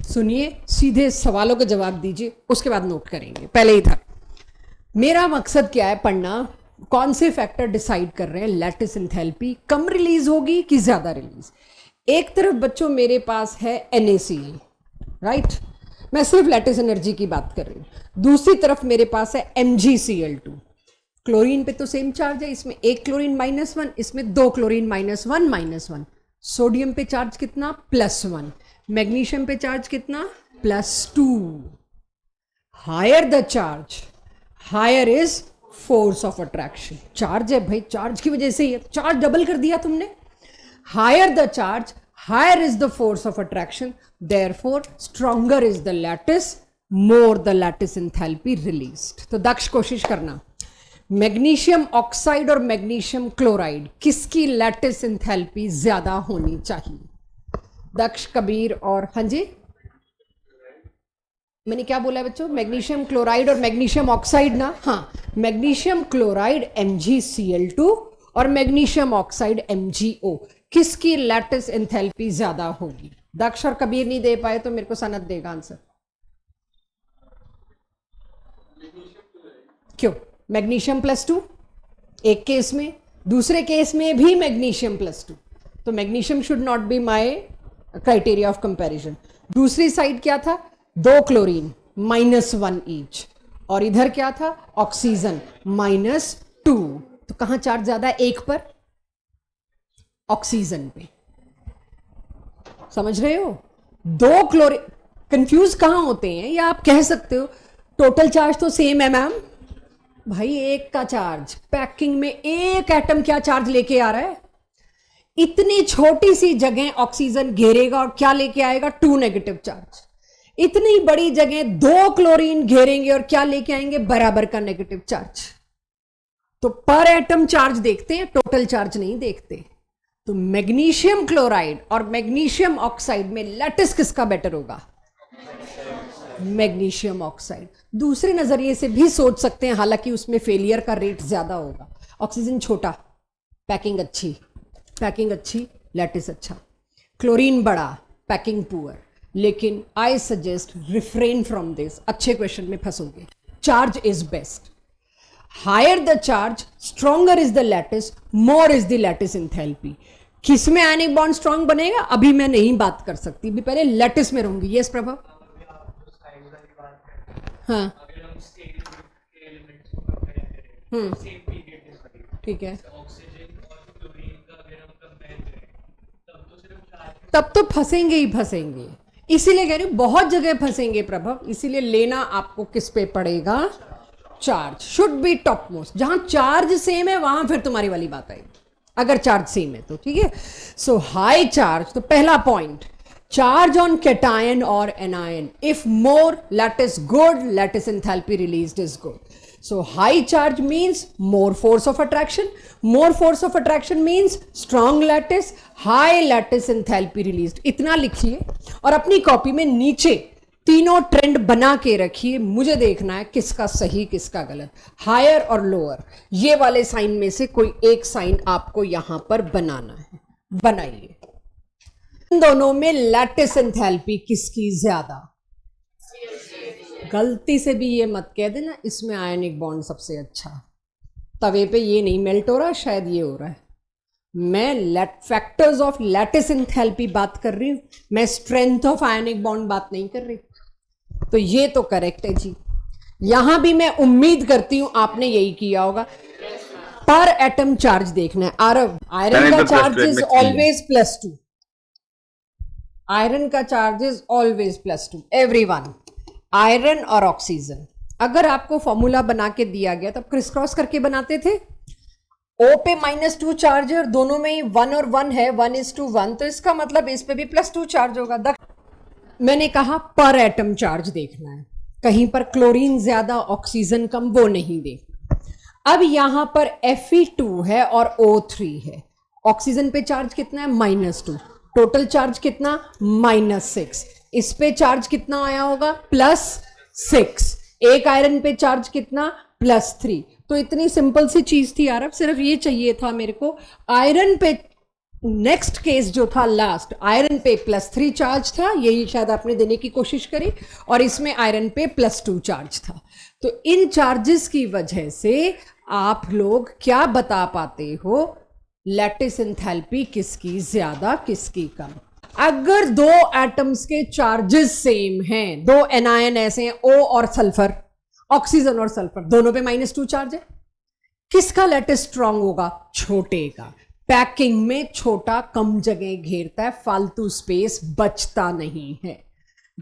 सुनिए, सीधे सवालों के जवाब दीजिए, उसके बाद नोट करेंगे। पहले ही था, मेरा मकसद क्या है पढ़ना, कौन से फैक्टर डिसाइड कर रहे हैं लैटिस एंथैल्पी कम रिलीज होगी कि ज्यादा रिलीज। एक तरफ बच्चों मेरे पास है NaCl, राइट, मैं सिर्फ लैटिस एनर्जी की बात कर रही हूं। दूसरी तरफ मेरे पास है MgCl2। क्लोरीन पे तो सेम चार्ज है, इसमें एक क्लोरीन -1, इसमें दो क्लोरीन -1 सोडियम पे चार्ज कितना, +1, मैग्नीशियम पे चार्ज कितना, +2। Higher the charge, higher is force of attraction. Charge है भाई, चार्ज की वजह से ही, चार्ज डबल कर दिया तुमने। Higher the charge, higher is the force of attraction, therefore stronger is the lattice, more the lattice enthalpy released. तो दक्ष कोशिश करना, मैग्नीशियम ऑक्साइड और मैग्नीशियम क्लोराइड किसकी लैटिस एंथैल्पी ज्यादा होनी चाहिए? दक्ष, कबीर और हाँ जी, मैंने क्या बोला है बच्चों? मैग्नीशियम क्लोराइड और मैग्नीशियम ऑक्साइड ना? हाँ, मैग्नीशियम क्लोराइड MgCl2 और मैग्नीशियम ऑक्साइड MgO, किसकी लैटिस एंथैल्पी ज्यादा होगी? दक्ष और कबीर नहीं दे पाए तो मेरे को सनत देगा आंसर। क्यों? मैग्नीशियम +2 एक केस में, दूसरे केस में भी मैग्नीशियम +2, तो magnesium should not be my criteria of comparison. दूसरी साइड क्या था? दो क्लोरीन -1 ईच, और इधर क्या था? ऑक्सीजन -2। तो कहां चार्ज ज्यादा है? एक पर, ऑक्सीजन पे। समझ रहे हो? दो क्लोरीन, कंफ्यूज कहां होते हैं, या आप कह सकते हो टोटल चार्ज तो सेम है मैम। भाई एक का चार्ज, पैकिंग में एक एटम क्या चार्ज लेके आ रहा है? इतनी छोटी सी जगह ऑक्सीजन घेरेगा और क्या लेके आएगा? 2 नेगेटिव चार्ज। इतनी बड़ी जगह 2 क्लोरीन घेरेंगे और क्या लेके आएंगे? बराबर का नेगेटिव चार्ज। तो पर एटम चार्ज देखते हैं, टोटल चार्ज नहीं देखते। तो मैग्नीशियम क्लोराइड और मैग्नीशियम ऑक्साइड में लैटिस किसका बेटर होगा? Magnesium oxide. दूसरे नजरिए से भी सोच सकते हैं, हालांकि उसमें फेलियर का रेट ज्यादा होगा। ऑक्सीजन छोटा, पैकिंग अच्छी, लैटिस अच्छा। क्लोरीन बड़ा, पैकिंग पुअर। लेकिन I suggest refrain from this, अच्छे क्वेश्चन में फंसोगे। Charge is best. Higher the charge, stronger is the lattice, more is the lattice enthalpy. किसमें आयनिक बॉन्ड स्ट्रॉन्ग बनेगा अभी मैं नहीं बात कर सकती, भी पहले लैटिस में रहूंगी। यस प्रभा? हाँ, ठीक है। तब तो फंसेंगे ही फंसेंगे, इसीलिए कह रही हूं बहुत जगह फंसेंगे प्रभव। इसीलिए लेना आपको किस पे पड़ेगा? Charge should be top most. जहां चार्ज सेम है वहां फिर तुम्हारी वाली बात आएगी, अगर चार्ज सेम है तो, ठीक है। सो हाई चार्ज, तो पहला पॉइंट, चार्ज ऑन कैटायन और anion, if more lattice good, lattice enthalpy released is good. So high charge means more force of attraction. More force of attraction means strong lattice, high lattice enthalpy released. इतना लिखिए और अपनी copy में नीचे तीनों trend बना के रखिए। मुझे देखना है किसका सही किसका गलत, हायर और लोअर। ये वाले साइन में से कोई एक साइन आपको यहां पर बनाना है, बनाइए। इन दोनों में लैटिस एंथैल्पी किसकी ज्यादा? गलती से भी ये मत कह देना इसमें आयनिक बॉन्ड सबसे अच्छा। तवे पे ये नहीं मेल्ट हो रहा, शायद ये हो रहा है। मैं फैक्टर्स ऑफ लैटिस एंथैल्पी बात कर रही हूं, मैं स्ट्रेंथ ऑफ आयनिक बॉन्ड बात नहीं कर रही। तो ये तो करेक्ट है जी। यहां भी मैं उम्मीद करती हूं आपने यही किया होगा। पर एटम चार्ज देखना है। आरव, आयरन का चार्ज इज ऑलवेज +2, आयरन का charge is always +2 everyone, iron और ऑक्सीजन। अगर आपको फॉर्मूला बना के दिया गया तो आप क्रिस क्रॉस करके बनाते थे। O पे -2 चार्ज है और दोनों में ही 1 और 1 है, 1:1, तो इसका मतलब इस पे भी +2 चार्ज होगा। मैंने कहा पर एटम चार्ज देखना है, कहीं पर क्लोरीन ज्यादा ऑक्सीजन कम, वो नहीं देखना। अब यहां पर Fe2 है और O3 है। ऑक्सीजन पे चार्ज कितना है? -2। टोटल चार्ज कितना? -6। इस पे चार्ज कितना आया होगा? +6। एक आयरन पे चार्ज कितना? +3। तो इतनी सिंपल सी चीज थी यार, अब सिर्फ ये चाहिए था मेरे को। आयरन पे नेक्स्ट केस जो था लास्ट, आयरन पे +3 चार्ज था, यही शायद आपने देने की कोशिश करी, और इसमें आयरन पे +2 चार्ज था। तो इन चार्जेस की वजह से आप लोग क्या बता पाते हो, लैटिस एंथैल्पी किसकी ज्यादा किसकी कम। अगर दो एटम्स के चार्जेस सेम हैं, दो एनायन ऐसे हैं, O और सल्फर, ऑक्सीजन और सल्फर, दोनों पे -2 चार्ज है, किसका लैटिस स्ट्रांग होगा? छोटे का। पैकिंग में छोटा कम जगह घेरता है, फालतू स्पेस बचता नहीं है,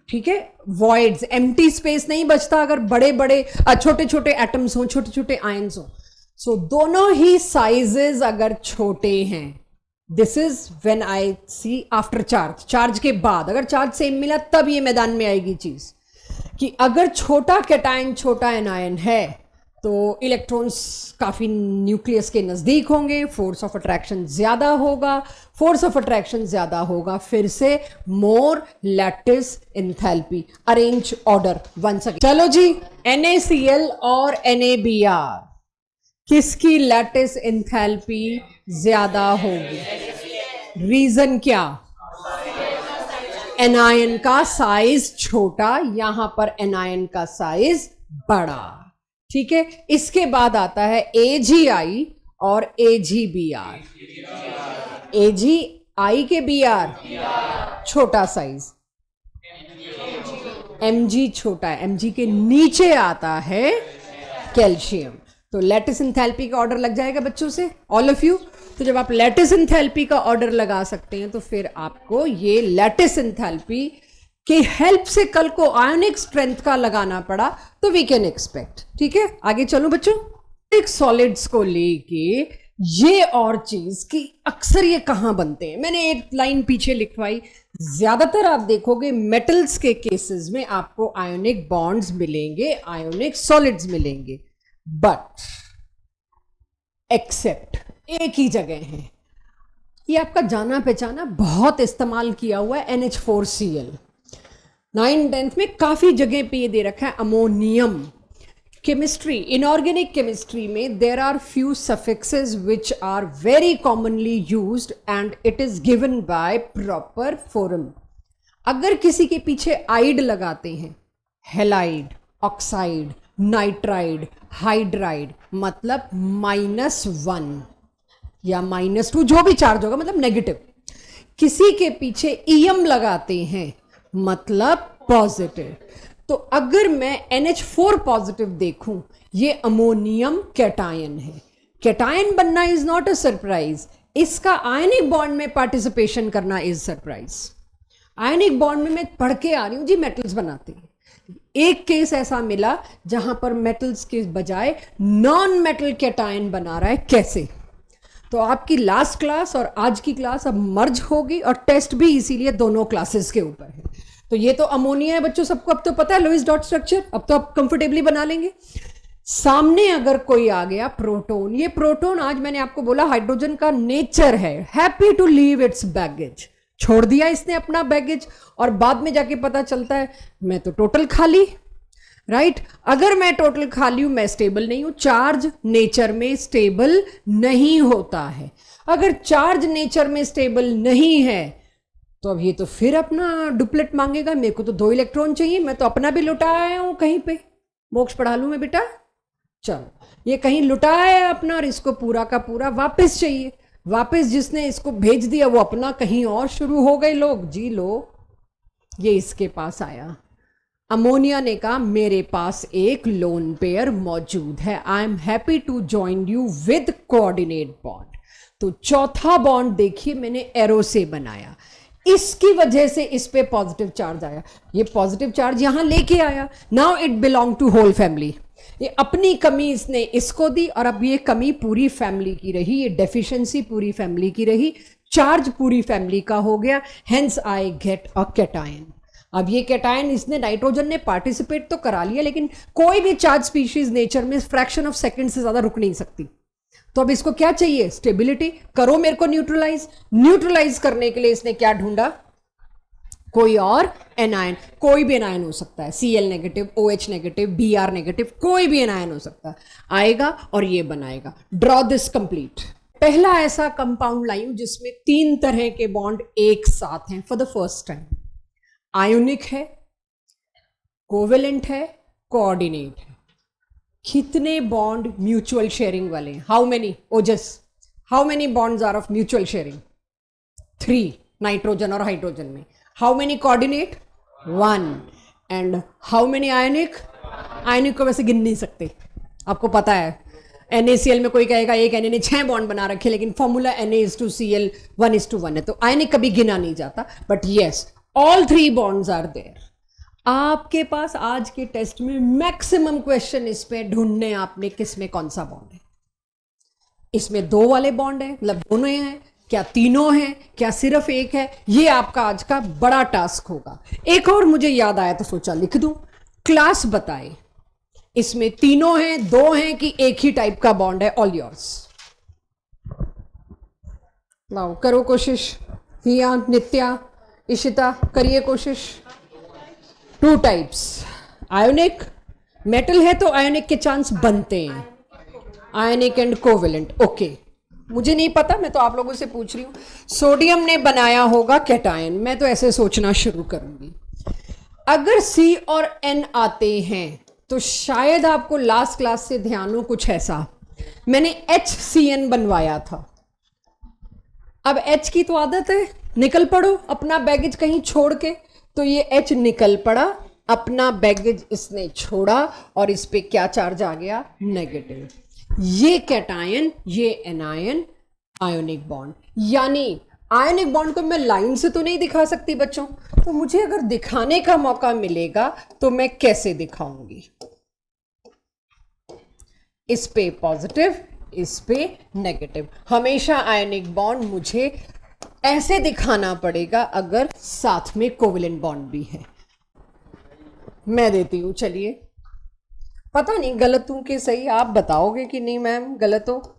ठीक है, वॉइड्स, एम्प्टी स्पेस नहीं बचता अगर बड़े बड़े छोटे छोटे एटम्स हो, छोटे छोटे आयंस हो। सो दोनों ही साइजेस अगर छोटे हैं, this is when I see after charge, charge के बाद अगर चार्ज सेम मिला तब ये मैदान में आएगी चीज कि अगर छोटा कैटायन छोटा एनायन है तो इलेक्ट्रॉन्स काफी न्यूक्लियस के नजदीक होंगे, फोर्स ऑफ अट्रैक्शन ज्यादा होगा, फोर्स ऑफ अट्रैक्शन ज्यादा होगा, फिर से more lattice enthalpy. Arrange order once again. चलो जी, NaCl और NaBr, किसकी लैटिस एंथैल्पी ज्यादा होगी? रीजन क्या? एनायन का साइज छोटा, यहां पर एनायन का साइज बड़ा, ठीक है। इसके बाद आता है AgI और AgBr। AgI के Br छोटा साइज, Mg छोटा है, Mg के नीचे आता है कैल्शियम। तो लैटिस एंथैल्पी का ऑर्डर लग जाएगा बच्चों से, ऑल ऑफ यू। तो जब आप लैटिस एंथैल्पी का ऑर्डर लगा सकते हैं तो फिर आपको ये लैटिस एंथैल्पी की हेल्प से कल को आयोनिक स्ट्रेंथ का लगाना पड़ा तो वी कैन एक्सपेक्ट, ठीक है। आगे चलो बच्चों, एक सॉलिड्स को लेके ये और चीज कि अक्सर ये कहां बनते हैं, मैंने एक लाइन पीछे लिखवाई। ज्यादातर आप देखोगे मेटल्स के केसेस में आपको आयोनिक बॉन्ड्स मिलेंगे, आयोनिक सॉलिड्स मिलेंगे, बट एक्सेप्ट एक ही जगह है, ये आपका जाना पहचाना बहुत इस्तेमाल किया हुआ है NH4Cl। 9th-10th में काफी जगह पे ये दे रखा है अमोनियम। केमिस्ट्री, इनऑर्गेनिक केमिस्ट्री में there are few suffixes which are very commonly used and it is given by proper forum. अगर किसी के पीछे आइड लगाते हैं, हेलाइड, ऑक्साइड, नाइट्राइड, हाइड्राइड, मतलब -1 या -2 जो भी चार्ज होगा, मतलब नेगेटिव। किसी के पीछे ईएम लगाते हैं मतलब पॉजिटिव। तो अगर मैं NH4 पॉजिटिव देखूं, ये अमोनियम कैटायन है। कैटायन बनना इज नॉट अ सरप्राइज, इसका आयनिक बॉन्ड में पार्टिसिपेशन करना इज सरप्राइज। आयनिक बॉन्ड में मैं पढ़ के आ रही हूं जी, मेटल्स बनाते हैं। एक केस ऐसा मिला जहां पर मेटल्स के बजाय नॉन मेटल कैटायन बना रहा है, कैसे? तो आपकी लास्ट क्लास और आज की क्लास अब मर्ज होगी और टेस्ट भी इसीलिए दोनों क्लासेस के ऊपर है। तो ये तो अमोनिया है बच्चों, सबको अब तो पता है लुईस डॉट स्ट्रक्चर, अब तो आप कंफर्टेबली बना लेंगे। सामने अगर कोई आ गया प्रोटॉन, ये प्रोटॉन आज मैंने आपको बोला हाइड्रोजन का नेचर है, happy to leave its baggage, छोड़ दिया इसने अपना बैगेज और बाद में जाके पता चलता है मैं तो टोटल खाली, राइट। अगर मैं टोटल खाली हूं, मैं स्टेबल नहीं हूं। चार्ज नेचर में स्टेबल नहीं होता है। अगर चार्ज नेचर में स्टेबल नहीं है तो अब ये तो फिर अपना डुप्लेट मांगेगा, मेरे को तो 2 इलेक्ट्रॉन चाहिए, मैं तो अपना भी लुटा आया हूं कहीं पे, मोक्ष पढ़ा लूं मैं बेटा। चलो, ये कहीं लुटाया है अपना और इसको पूरा का पूरा वापस चाहिए। वापस जिसने इसको भेज दिया वो अपना कहीं और शुरू हो गए लोग जी, लो ये इसके पास आया। अमोनिया ने कहा मेरे पास एक लोन पेयर मौजूद है, I am happy to join you with coordinate bond. तो चौथा बॉन्ड देखिए मैंने एरो से बनाया, इसकी वजह से इस पे पॉजिटिव चार्ज आया, ये पॉजिटिव चार्ज यहां लेके आया, now it belong to whole family. ये अपनी कमी इसने इसको दी और अब ये कमी पूरी फैमिली की रही, ये डेफिशिएंसी पूरी फैमिली की रही, चार्ज पूरी फैमिली का हो गया, hence I get a cation. अब ये कैटायन इसने नाइट्रोजन ने पार्टिसिपेट तो करा लिया, लेकिन कोई भी चार्ज स्पीशीज नेचर में फ्रैक्शन ऑफ सेकंड से ज्यादा रुक नहीं सकती। तो अब इसको क्या चाहिए? स्टेबिलिटी। करो मेरे को न्यूट्रलाइज। न्यूट्रलाइज करने के लिए इसने क्या ढूंढा? कोई और एनायन, कोई भी एनायन हो सकता है, Cl negative, OH negative, Br negative, कोई भी एनायन हो सकता है, आएगा और ये बनाएगा। Draw this complete. पहला ऐसा कंपाउंड लाई हूं जिसमें 3 तरह के बॉन्ड एक साथ हैं for the first time. Ionic है, कोवेलेंट है, कोऑर्डिनेट है। कितने बॉन्ड म्यूचुअल शेयरिंग वाले हैं? How many? Ojas, how many bonds are of mutual sharing? 3 nitrogen और हाइड्रोजन में। How many coordinate? 1। And how many ionic? Ionic को वैसे गिन नहीं सकते, आपको पता है। NaCl में कोई कहेगा एक Na ने 6 बॉन्ड बना रखे, लेकिन फॉर्मूला Na:2Cl 1:1 है, तो आयोनिक कभी गिना नहीं जाता। But yes, all 3 bonds are there. आपके पास आज के टेस्ट में मैक्सिमम क्वेश्चन इस पे ढूंढने आपने किसमें कौन सा बॉन्ड है। इसमें 2 वाले बॉन्ड है, मतलब दोनों हैं क्या, तीनों हैं क्या, सिर्फ एक है? ये आपका आज का बड़ा टास्क होगा। एक और मुझे याद आया तो सोचा लिख दूं। क्लास बताए इसमें तीनों हैं, 2 हैं कि एक ही टाइप का बॉन्ड है? All yours. लाओ करो कोशिश। हिया, नित्या, इशिता, करिए कोशिश। 2 टाइप्स। आयोनिक, मेटल है तो आयोनिक के चांस बनते हैं, आयोनिक एंड कोवेलेंट। ओके, मुझे नहीं पता, मैं तो आप लोगों से पूछ रही हूं। सोडियम ने बनाया होगा कैटायन, मैं तो ऐसे सोचना शुरू करूंगी। अगर C और N आते हैं तो शायद आपको लास्ट क्लास से ध्यान हो कुछ ऐसा, मैंने HCN बनवाया था। अब H की तो आदत है निकल पड़ो, अपना बैगेज कहीं छोड़ के, तो ये H निकल पड़ा, अपना बैगेज इसने छोड़ा और इस पे क्या चार्ज आ गया? नेगेटिव। ये कैटायन, ये एनायन, आयोनिक बॉन्ड। यानी आयोनिक बॉन्ड को मैं लाइन से तो नहीं दिखा सकती बच्चों, तो मुझे अगर दिखाने का मौका मिलेगा तो मैं कैसे दिखाऊंगी? इस पे पॉजिटिव, इस पे नेगेटिव। हमेशा आयोनिक बॉन्ड मुझे ऐसे दिखाना पड़ेगा अगर साथ में कोवेलेंट बॉन्ड भी है। मैं देती हूं, चलिए। पता नहीं गलत हूं कि सही, आप बताओगे कि नहीं मैम गलत हो।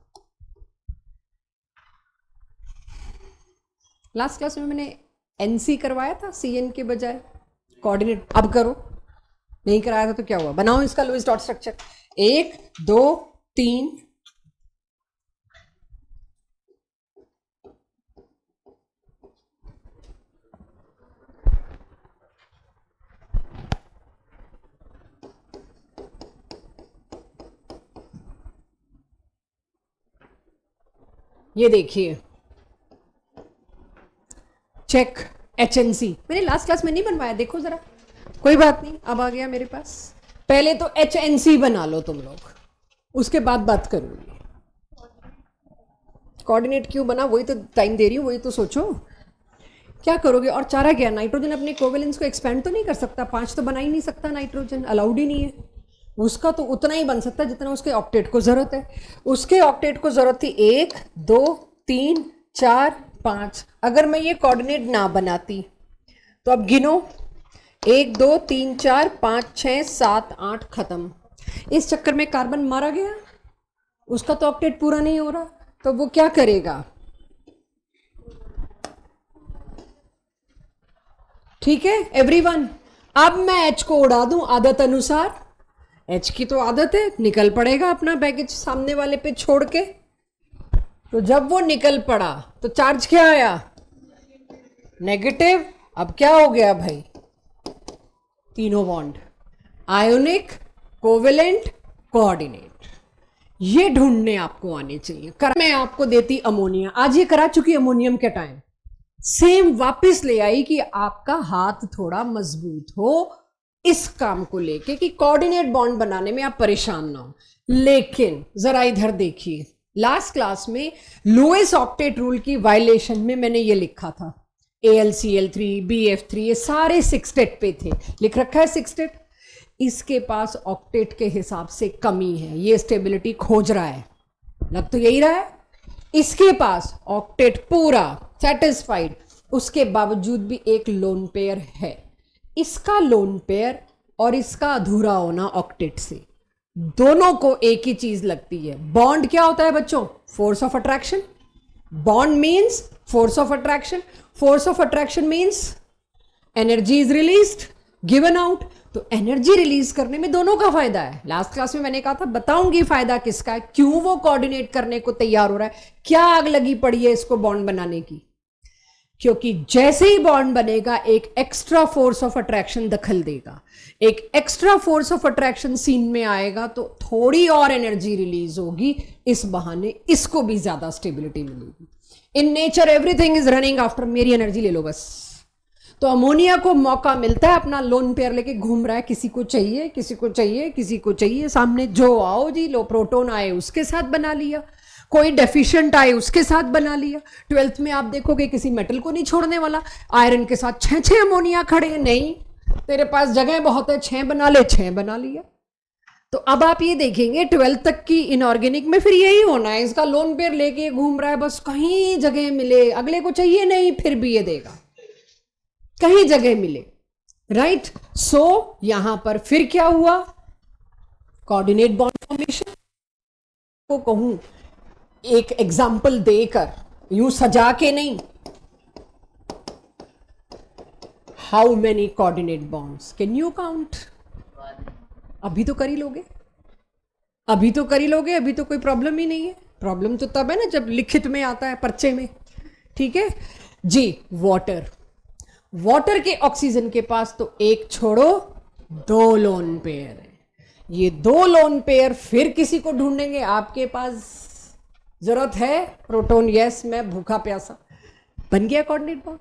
लास्ट क्लास में मैंने NC करवाया था CN के बजाय, कोऑर्डिनेट। अब करो, नहीं कराया था तो क्या हुआ? बनाओ इसका लुईस डॉट स्ट्रक्चर। 1 2 3। ये देखिए, चेक HNC। मैंने लास्ट क्लास में नहीं बनवाया, देखो जरा। कोई बात नहीं, अब आ गया मेरे पास। पहले तो HNC बना लो तुम लोग, उसके बाद बात करूंगी। कोऑर्डिनेट क्यों बना, वही तो टाइम दे रही हूँ, वही तो सोचो क्या करोगे। और चारा क्या, नाइट्रोजन अपने कोवेलेंस को एक्सपेंड तो नहीं कर सकता, 5 तो बना ही नहीं सकता, नाइट्रोजन अलाउड ही नहीं है। उसका तो उतना ही बन सकता है जितना उसके ऑक्टेट को जरूरत है। उसके ऑक्टेट को जरूरत थी 1 2 3 4 5। अगर मैं ये कोऑर्डिनेट ना बनाती तो अब गिनो, 1 2 3 4 5 6 7 8, खत्म। इस चक्कर में कार्बन मारा गया, उसका तो ऑक्टेट पूरा नहीं हो रहा, तो वो क्या करेगा? ठीक है एवरीवन। अब मैं H को उड़ा दूं आदत अनुसार, H की तो आदत है निकल पड़ेगा अपना बैगेज सामने वाले पे छोड़ के। तो जब वो निकल पड़ा तो चार्ज क्या आया? नेगेटिव। अब क्या हो गया भाई? तीनों बॉन्ड, आयोनिक, कोवेलेंट, कोऑर्डिनेट। ये ढूंढने आपको आने चाहिए। मैं आपको देती अमोनिया, आज ये करा चुकी अमोनियम कैटायन, सेम वापस ले आई कि आपका हाथ थोड़ा मजबूत हो, इस काम को लेके कि कोऑर्डिनेट बॉन्ड बनाने में आप परेशान ना हो। लेकिन जरा इधर देखिए, लास्ट क्लास में लुईस ऑक्टेट रूल की वायलेशन में मैंने ये लिखा था, AlCl3 BF3 ये सारे सिक्सटेट पे थे, लिख रखा है सिक्सटेट। इसके पास ऑक्टेट के हिसाब से कमी है, ये स्टेबिलिटी खोज रहा है, लग तो यही रहा है। इसके पास ऑक्टेट पूरा सेटिस्फाइड, उसके बावजूद भी एक लोन पेयर है। इसका लोन पेयर और इसका अधूरा होना ऑक्टेट से, दोनों को एक ही चीज लगती है। बॉन्ड क्या होता है बच्चों? Force of attraction. Bond means force of attraction, force of attraction means energy is released, given out. तो एनर्जी रिलीज करने में दोनों का फायदा है। लास्ट क्लास में मैंने कहा था बताऊंगी फायदा किसका है, क्यों वो कोऑर्डिनेट करने को तैयार हो रहा है, क्या आग लगी पड़ी है इसको बॉन्ड बनाने की। क्योंकि जैसे ही बॉन्ड बनेगा एक एक्स्ट्रा फोर्स ऑफ अट्रैक्शन दखल देगा, एक extra force of attraction scene में आएगा तो थोड़ी और एनर्जी रिलीज होगी, इस बहाने इसको भी ज्यादा स्टेबिलिटी मिलेगी। In nature everything is running after मेरी एनर्जी ले लो बस। तो अमोनिया को मौका मिलता है, अपना लोन पेयर लेके घूम रहा है, किसी को चाहिए किसी को चाहिए किसी को चाहिए, सामने जो आओ जी लो, प्रोटॉन आए उसके साथ बना लिया, कोई डेफिशिएंट आए उसके साथ बना लिया। 12th में आप देखोगे किसी मेटल को नहीं छोड़ने वाला, आयरन के साथ 6 अमोनिया खड़े हैं, नहीं तेरे पास जगह बहुत है 6 बना ले, 6 बना लिया। तो अब आप ये देखेंगे 12th तक की इनऑर्गेनिक में फिर यही होना है, इसका लोन पेयर लेके घूम रहा है, बस कहीं जगह मिले, अगले को चाहिए नहीं फिर भी ये देगा, कहीं जगह मिले, राइट। सो यहां पर फिर क्या हुआ, कोऑर्डिनेट बॉन्ड फॉर्मेशन को कहूं एक एग्जाम्पल देकर, यूं सजा के नहीं, how many coordinate bonds can you count? अभी तो कर ही लोगे, अभी तो कर ही लोगे, अभी तो कोई प्रॉब्लम ही नहीं है। प्रॉब्लम तो तब है ना जब लिखित में आता है, पर्चे में, ठीक है जी। वाटर, वाटर के ऑक्सीजन के पास तो एक छोड़ो 2 लोन पेयर है। ये 2 लोन पेयर फिर किसी को ढूंढेंगे, आपके पास जरूरत है प्रोटॉन, यस मैं भूखा प्यासा, बन गया coordinate bond.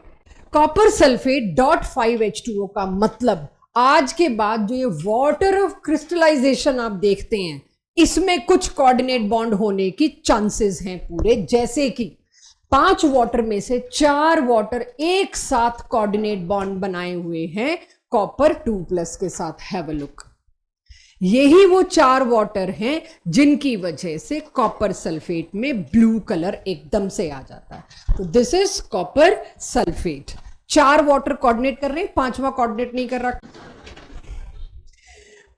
Copper sulphate .5H2O का मतलब आज के बाद जो ये वाटर ऑफ क्रिस्टलाइजेशन आप देखते हैं, इसमें कुछ कोऑर्डिनेट बॉन्ड होने की चांसेस हैं पूरे, जैसे कि 5 वाटर में से 4 वाटर एक साथ कोऑर्डिनेट बॉन्ड बनाए हुए हैं कॉपर 2+ के साथ। हैव अ लुक, यही वो 4 वाटर हैं जिनकी वजह से कॉपर सल्फेट में ब्लू कलर एकदम से आ जाता है। तो this is copper sulphate. 4 water coordinate कर रहे हैं, 5वां कोऑर्डिनेट नहीं कर रहा।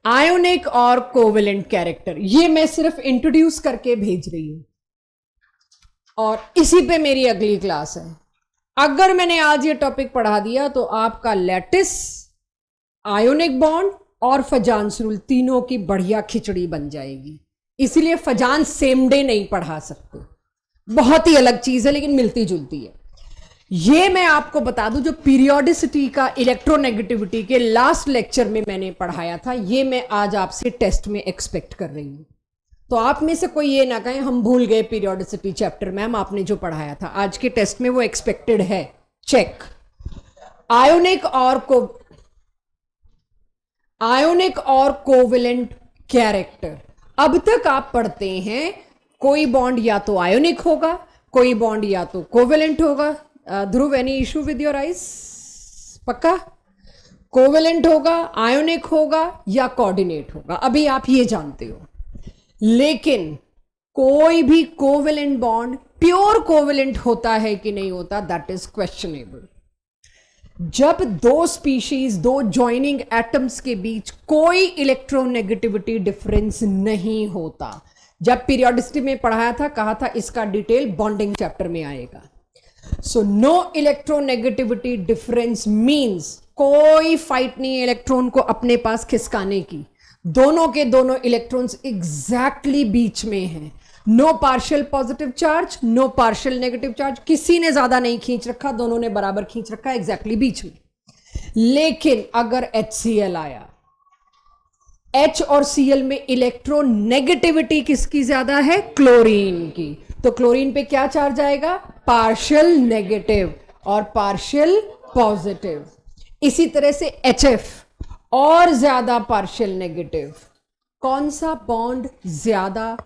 आयोनिक और कोवेलेंट कैरेक्टर, ये मैं सिर्फ इंट्रोड्यूस करके भेज रही हूं और इसी पे मेरी अगली क्लास है। अगर मैंने आज ये टॉपिक पढ़ा दिया तो आपका लैटिस, आयोनिक बॉन्ड और फजांस रूल तीनों की बढ़िया खिचड़ी बन जाएगी। इसलिए फजांस सेम डे नहीं पढ़ा सकते, बहुत ही अलग चीज है लेकिन मिलती जुलती है। ये मैं आपको बता दूं, जो पीरियोडिसिटी का इलेक्ट्रोनेगेटिविटी के लास्ट लेक्चर में मैंने पढ़ाया था, ये मैं आज आपसे टेस्ट में एक्सपेक्ट कर रही हूं। तो आप में से कोई ये ना कहें हम भूल गए पीरियोडिसिटी चैप्टर, मैम आपने जो पढ़ाया था आज के टेस्ट में वो एक्सपेक्टेड है। चेक। आयोनिक और कोवेलेंट कैरेक्टर, अब तक आप पढ़ते हैं कोई बॉन्ड या तो आयोनिक होगा, कोई बॉन्ड या तो कोवेलेंट होगा। Dhruv, any issue with your eyes? पक्का कोवेलेंट होगा, आयोनिक होगा या कोऑर्डिनेट होगा, अभी आप ये जानते हो। लेकिन कोई भी कोवेलेंट बॉन्ड प्योर कोवेलेंट होता है कि नहीं होता, दैट इज क्वेश्चनेबल। जब 2 स्पीशीज, 2 ज्वाइनिंग एटम्स के बीच कोई इलेक्ट्रोनेगेटिविटी डिफरेंस नहीं होता, जब पीरियोडिसिटी में पढ़ाया था, कहा था इसका डिटेल बॉन्डिंग चैप्टर में आएगा। So no electronegativity difference means कोई फाइट नहीं है इलेक्ट्रॉन को अपने पास खिसकाने की, दोनों के दोनों इलेक्ट्रॉन्स एग्जैक्टली बीच में हैं। No partial positive charge, no partial negative charge, किसी ने ज्यादा नहीं खींच रखा, दोनों ने बराबर खींच रखा, एग्जैक्टली बीच में। लेकिन अगर HCl आया, H और Cl में इलेक्ट्रोनेगेटिविटी किसकी ज्यादा है? क्लोरीन की। तो क्लोरीन पे क्या चार्ज आएगा? पार्शियल नेगेटिव और पार्शियल पॉजिटिव। इसी तरह से HF और ज्यादा पार्शियल नेगेटिव, कौन सा बॉन्ड ज्यादा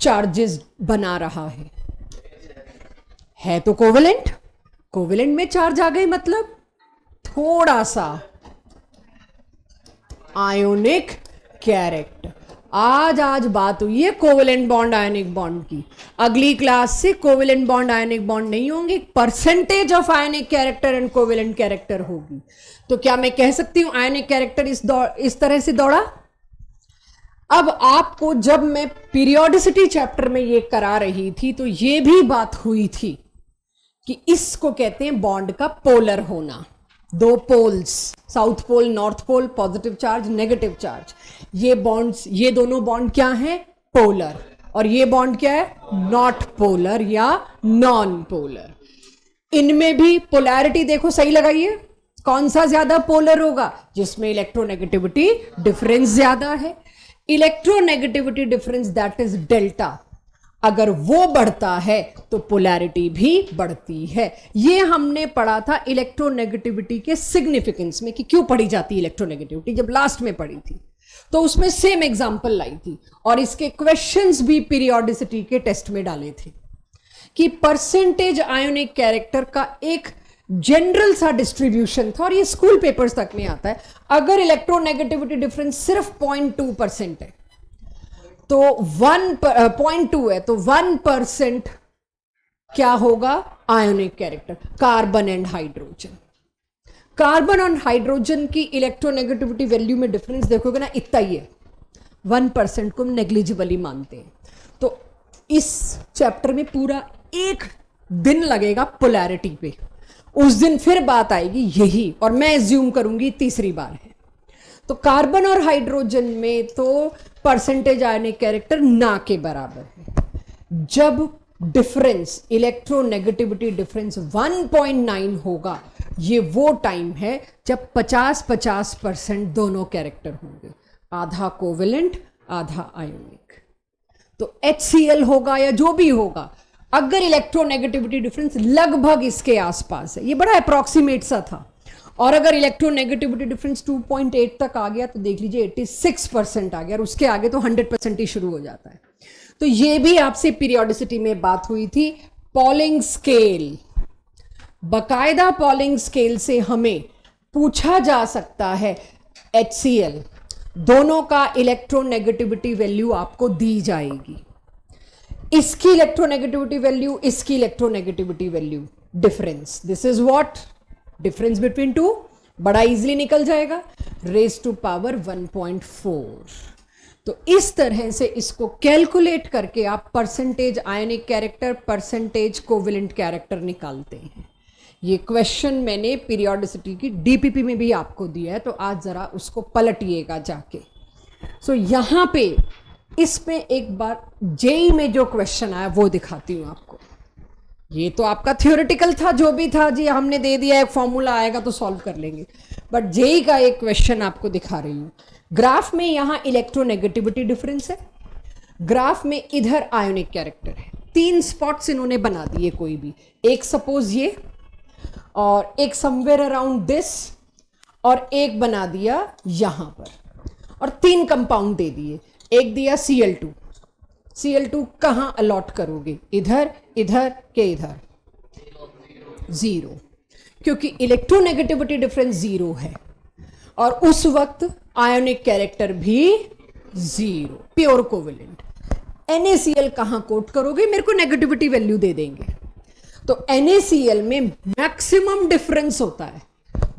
चार्जेस बना रहा है तो कोवेलेंट। कोवेलेंट में चार्ज आ गई मतलब थोड़ा सा आयोनिक कैरेक्टर। आज बात हुई है कोवेलेंट बॉन्ड आयोनिक बॉन्ड की, अगली क्लास से कोवेलेंट बॉन्ड आयोनिक बॉन्ड नहीं होंगे, percentage of ionic character and covalent character होगी। तो क्या मैं कह सकती हूं आयोनिक कैरेक्टर इस तरह से दौड़ा। अब आपको जब मैं पीरियोडिसिटी चैप्टर में ये करा रही थी तो ये भी बात हुई थी कि इसको कहते हैं बॉन्ड का पोलर होना, दो poles, south pole north pole, positive charge negative charge. ये बॉन्ड्स, ये दोनों बॉन्ड क्या हैं, पोलर, और ये बॉन्ड क्या है, नॉट पोलर या नॉन पोलर। इनमें भी पोलैरिटी देखो सही लगाइए, कौन सा ज्यादा पोलर होगा, जिसमें इलेक्ट्रोनेगेटिविटी डिफरेंस ज्यादा है। Electronegativity difference that is delta, अगर वो बढ़ता है तो पोलैरिटी भी बढ़ती है। ये हमने पढ़ा था इलेक्ट्रोनेगेटिविटी के सिग्निफिकेंस में कि क्यों पढ़ी जाती है इलेक्ट्रोनेगेटिविटी, जब लास्ट में पढ़ी थी तो उसमें सेम एग्जांपल लाई थी और इसके क्वेश्चंस भी पीरियोडिसिटी के टेस्ट में डाले थे कि परसेंटेज आयोनिक कैरेक्टर का एक जनरल सा डिस्ट्रीब्यूशन था और ये स्कूल पेपर्स तक में आता है। अगर इलेक्ट्रोनेगेटिविटी डिफरेंस सिर्फ 0.2% है तो 1.2 है तो 1% क्या होगा, ionic character, carbon and hydrogen. Carbon और हाइड्रोजन की इलेक्ट्रोनेगेटिविटी वैल्यू में डिफरेंस देखोगे ना इतना ही है, 1% को नेग्लिजिबली मानते हैं। तो इस चैप्टर में पूरा एक दिन लगेगा पोलैरिटी पे, उस दिन फिर बात आएगी यही, और मैं एज्यूम करूंगी तीसरी बार है। तो कार्बन और हाइड्रोजन में तो परसेंटेज आयोनिक कैरेक्टर ना के बराबर है। जब डिफरेंस, इलेक्ट्रोनेगेटिविटी डिफरेंस 1.9 होगा, ये वो टाइम है जब 50-50% दोनों कैरेक्टर होंगे, आधा कोवेलेंट आधा आयोनिक। तो HCl होगा या जो भी होगा, अगर इलेक्ट्रोनेगेटिविटी डिफरेंस लगभग इसके आसपास है, ये बड़ा अप्रॉक्सीमेट सा था, और अगर इलेक्ट्रोनेगेटिविटी डिफरेंस 2.8 तक आ गया तो देख लीजिए 86% आ गया, और उसके आगे तो 100% ही शुरू हो जाता है। तो ये भी आपसे पीरियोडिसिटी में बात हुई थी। पॉलिंग स्केल, बकायदा पॉलिंग स्केल से हमें पूछा जा सकता है HCl, दोनों का इलेक्ट्रोनेगेटिविटी वैल्यू आपको दी जाएगी, इसकी इलेक्ट्रोनेगेटिविटी वैल्यू, इसकी electronegativity value, difference, this is what difference between two, बड़ा इजीली निकल जाएगा, रेज टू पावर 1.4। तो इस तरह से इसको कैलकुलेट करके आप percentage ionic character, percentage covalent character निकालते हैं। ये क्वेश्चन मैंने पीरियोडिसिटी की डीपीपी में भी आपको दिया है, तो आज जरा उसको पलटिएगा जाके। सो यहां पे इसमें एक बार जेई में जो क्वेश्चन आया वो दिखाती हूं आपको। ये तो आपका थ्योरेटिकल था, जो भी था जी हमने दे दिया, एक फॉर्मूला आएगा तो सॉल्व कर लेंगे, बट जेई का एक क्वेश्चन आपको दिखा रही हूं। ग्राफ में यहां इलेक्ट्रोनेगेटिविटी डिफरेंस है, ग्राफ में इधर आयोनिक कैरेक्टर है, 3 स्पॉट्स इन्होंने बना दिए कोई भी, एक सपोज ये, और एक समवेयर अराउंड दिस, और एक बना दिया यहां पर, और 3 कंपाउंड दे दिए। एक दिया Cl2, Cl2 कहां अलॉट करोगे, इधर, इधर के इधर, 0, क्योंकि इलेक्ट्रोनेगेटिविटी डिफरेंस 0 है और उस वक्त आयोनिक कैरेक्टर भी 0, प्योर कोवेलेंट। NaCl कहां कोट करोगे, मेरे को नेगेटिविटी वैल्यू दे देंगे, तो NaCl में मैक्सिमम डिफरेंस होता है,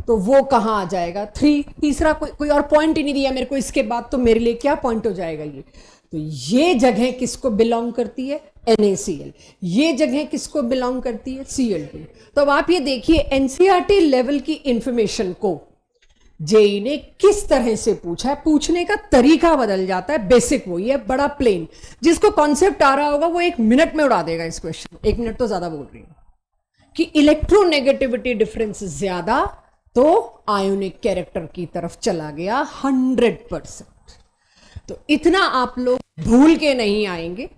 तो वो कहां आ जाएगा, 3। तीसरा कोई और पॉइंट ही नहीं दिया मेरे को इसके बाद, तो मेरे लिए क्या पॉइंट हो जाएगा ये, तो ये जगह किसको बिलोंग करती है, NaCl, ये जगह किसको बिलोंग करती है, Cl2। तो अब आप ये देखिए एनसीईआरटी लेवल की इंफॉर्मेशन को जेई ने किस तरह से पूछा है, पूछने का तरीका बदल जाता है, बेसिक वही है, बड़ा प्लेन। जिसको कॉन्सेप्ट आ रहा होगा वो 1 मिनट में उड़ा देगा इस क्वेश्चन, 1 मिनट तो ज्यादा बोल रही हूं, कि इलेक्ट्रोनेगेटिविटी डिफरेंस ज्यादा तो आयोनिक कैरेक्टर की तरफ चला गया 100%। तो इतना आप लोग भूल के नहीं आएंगे।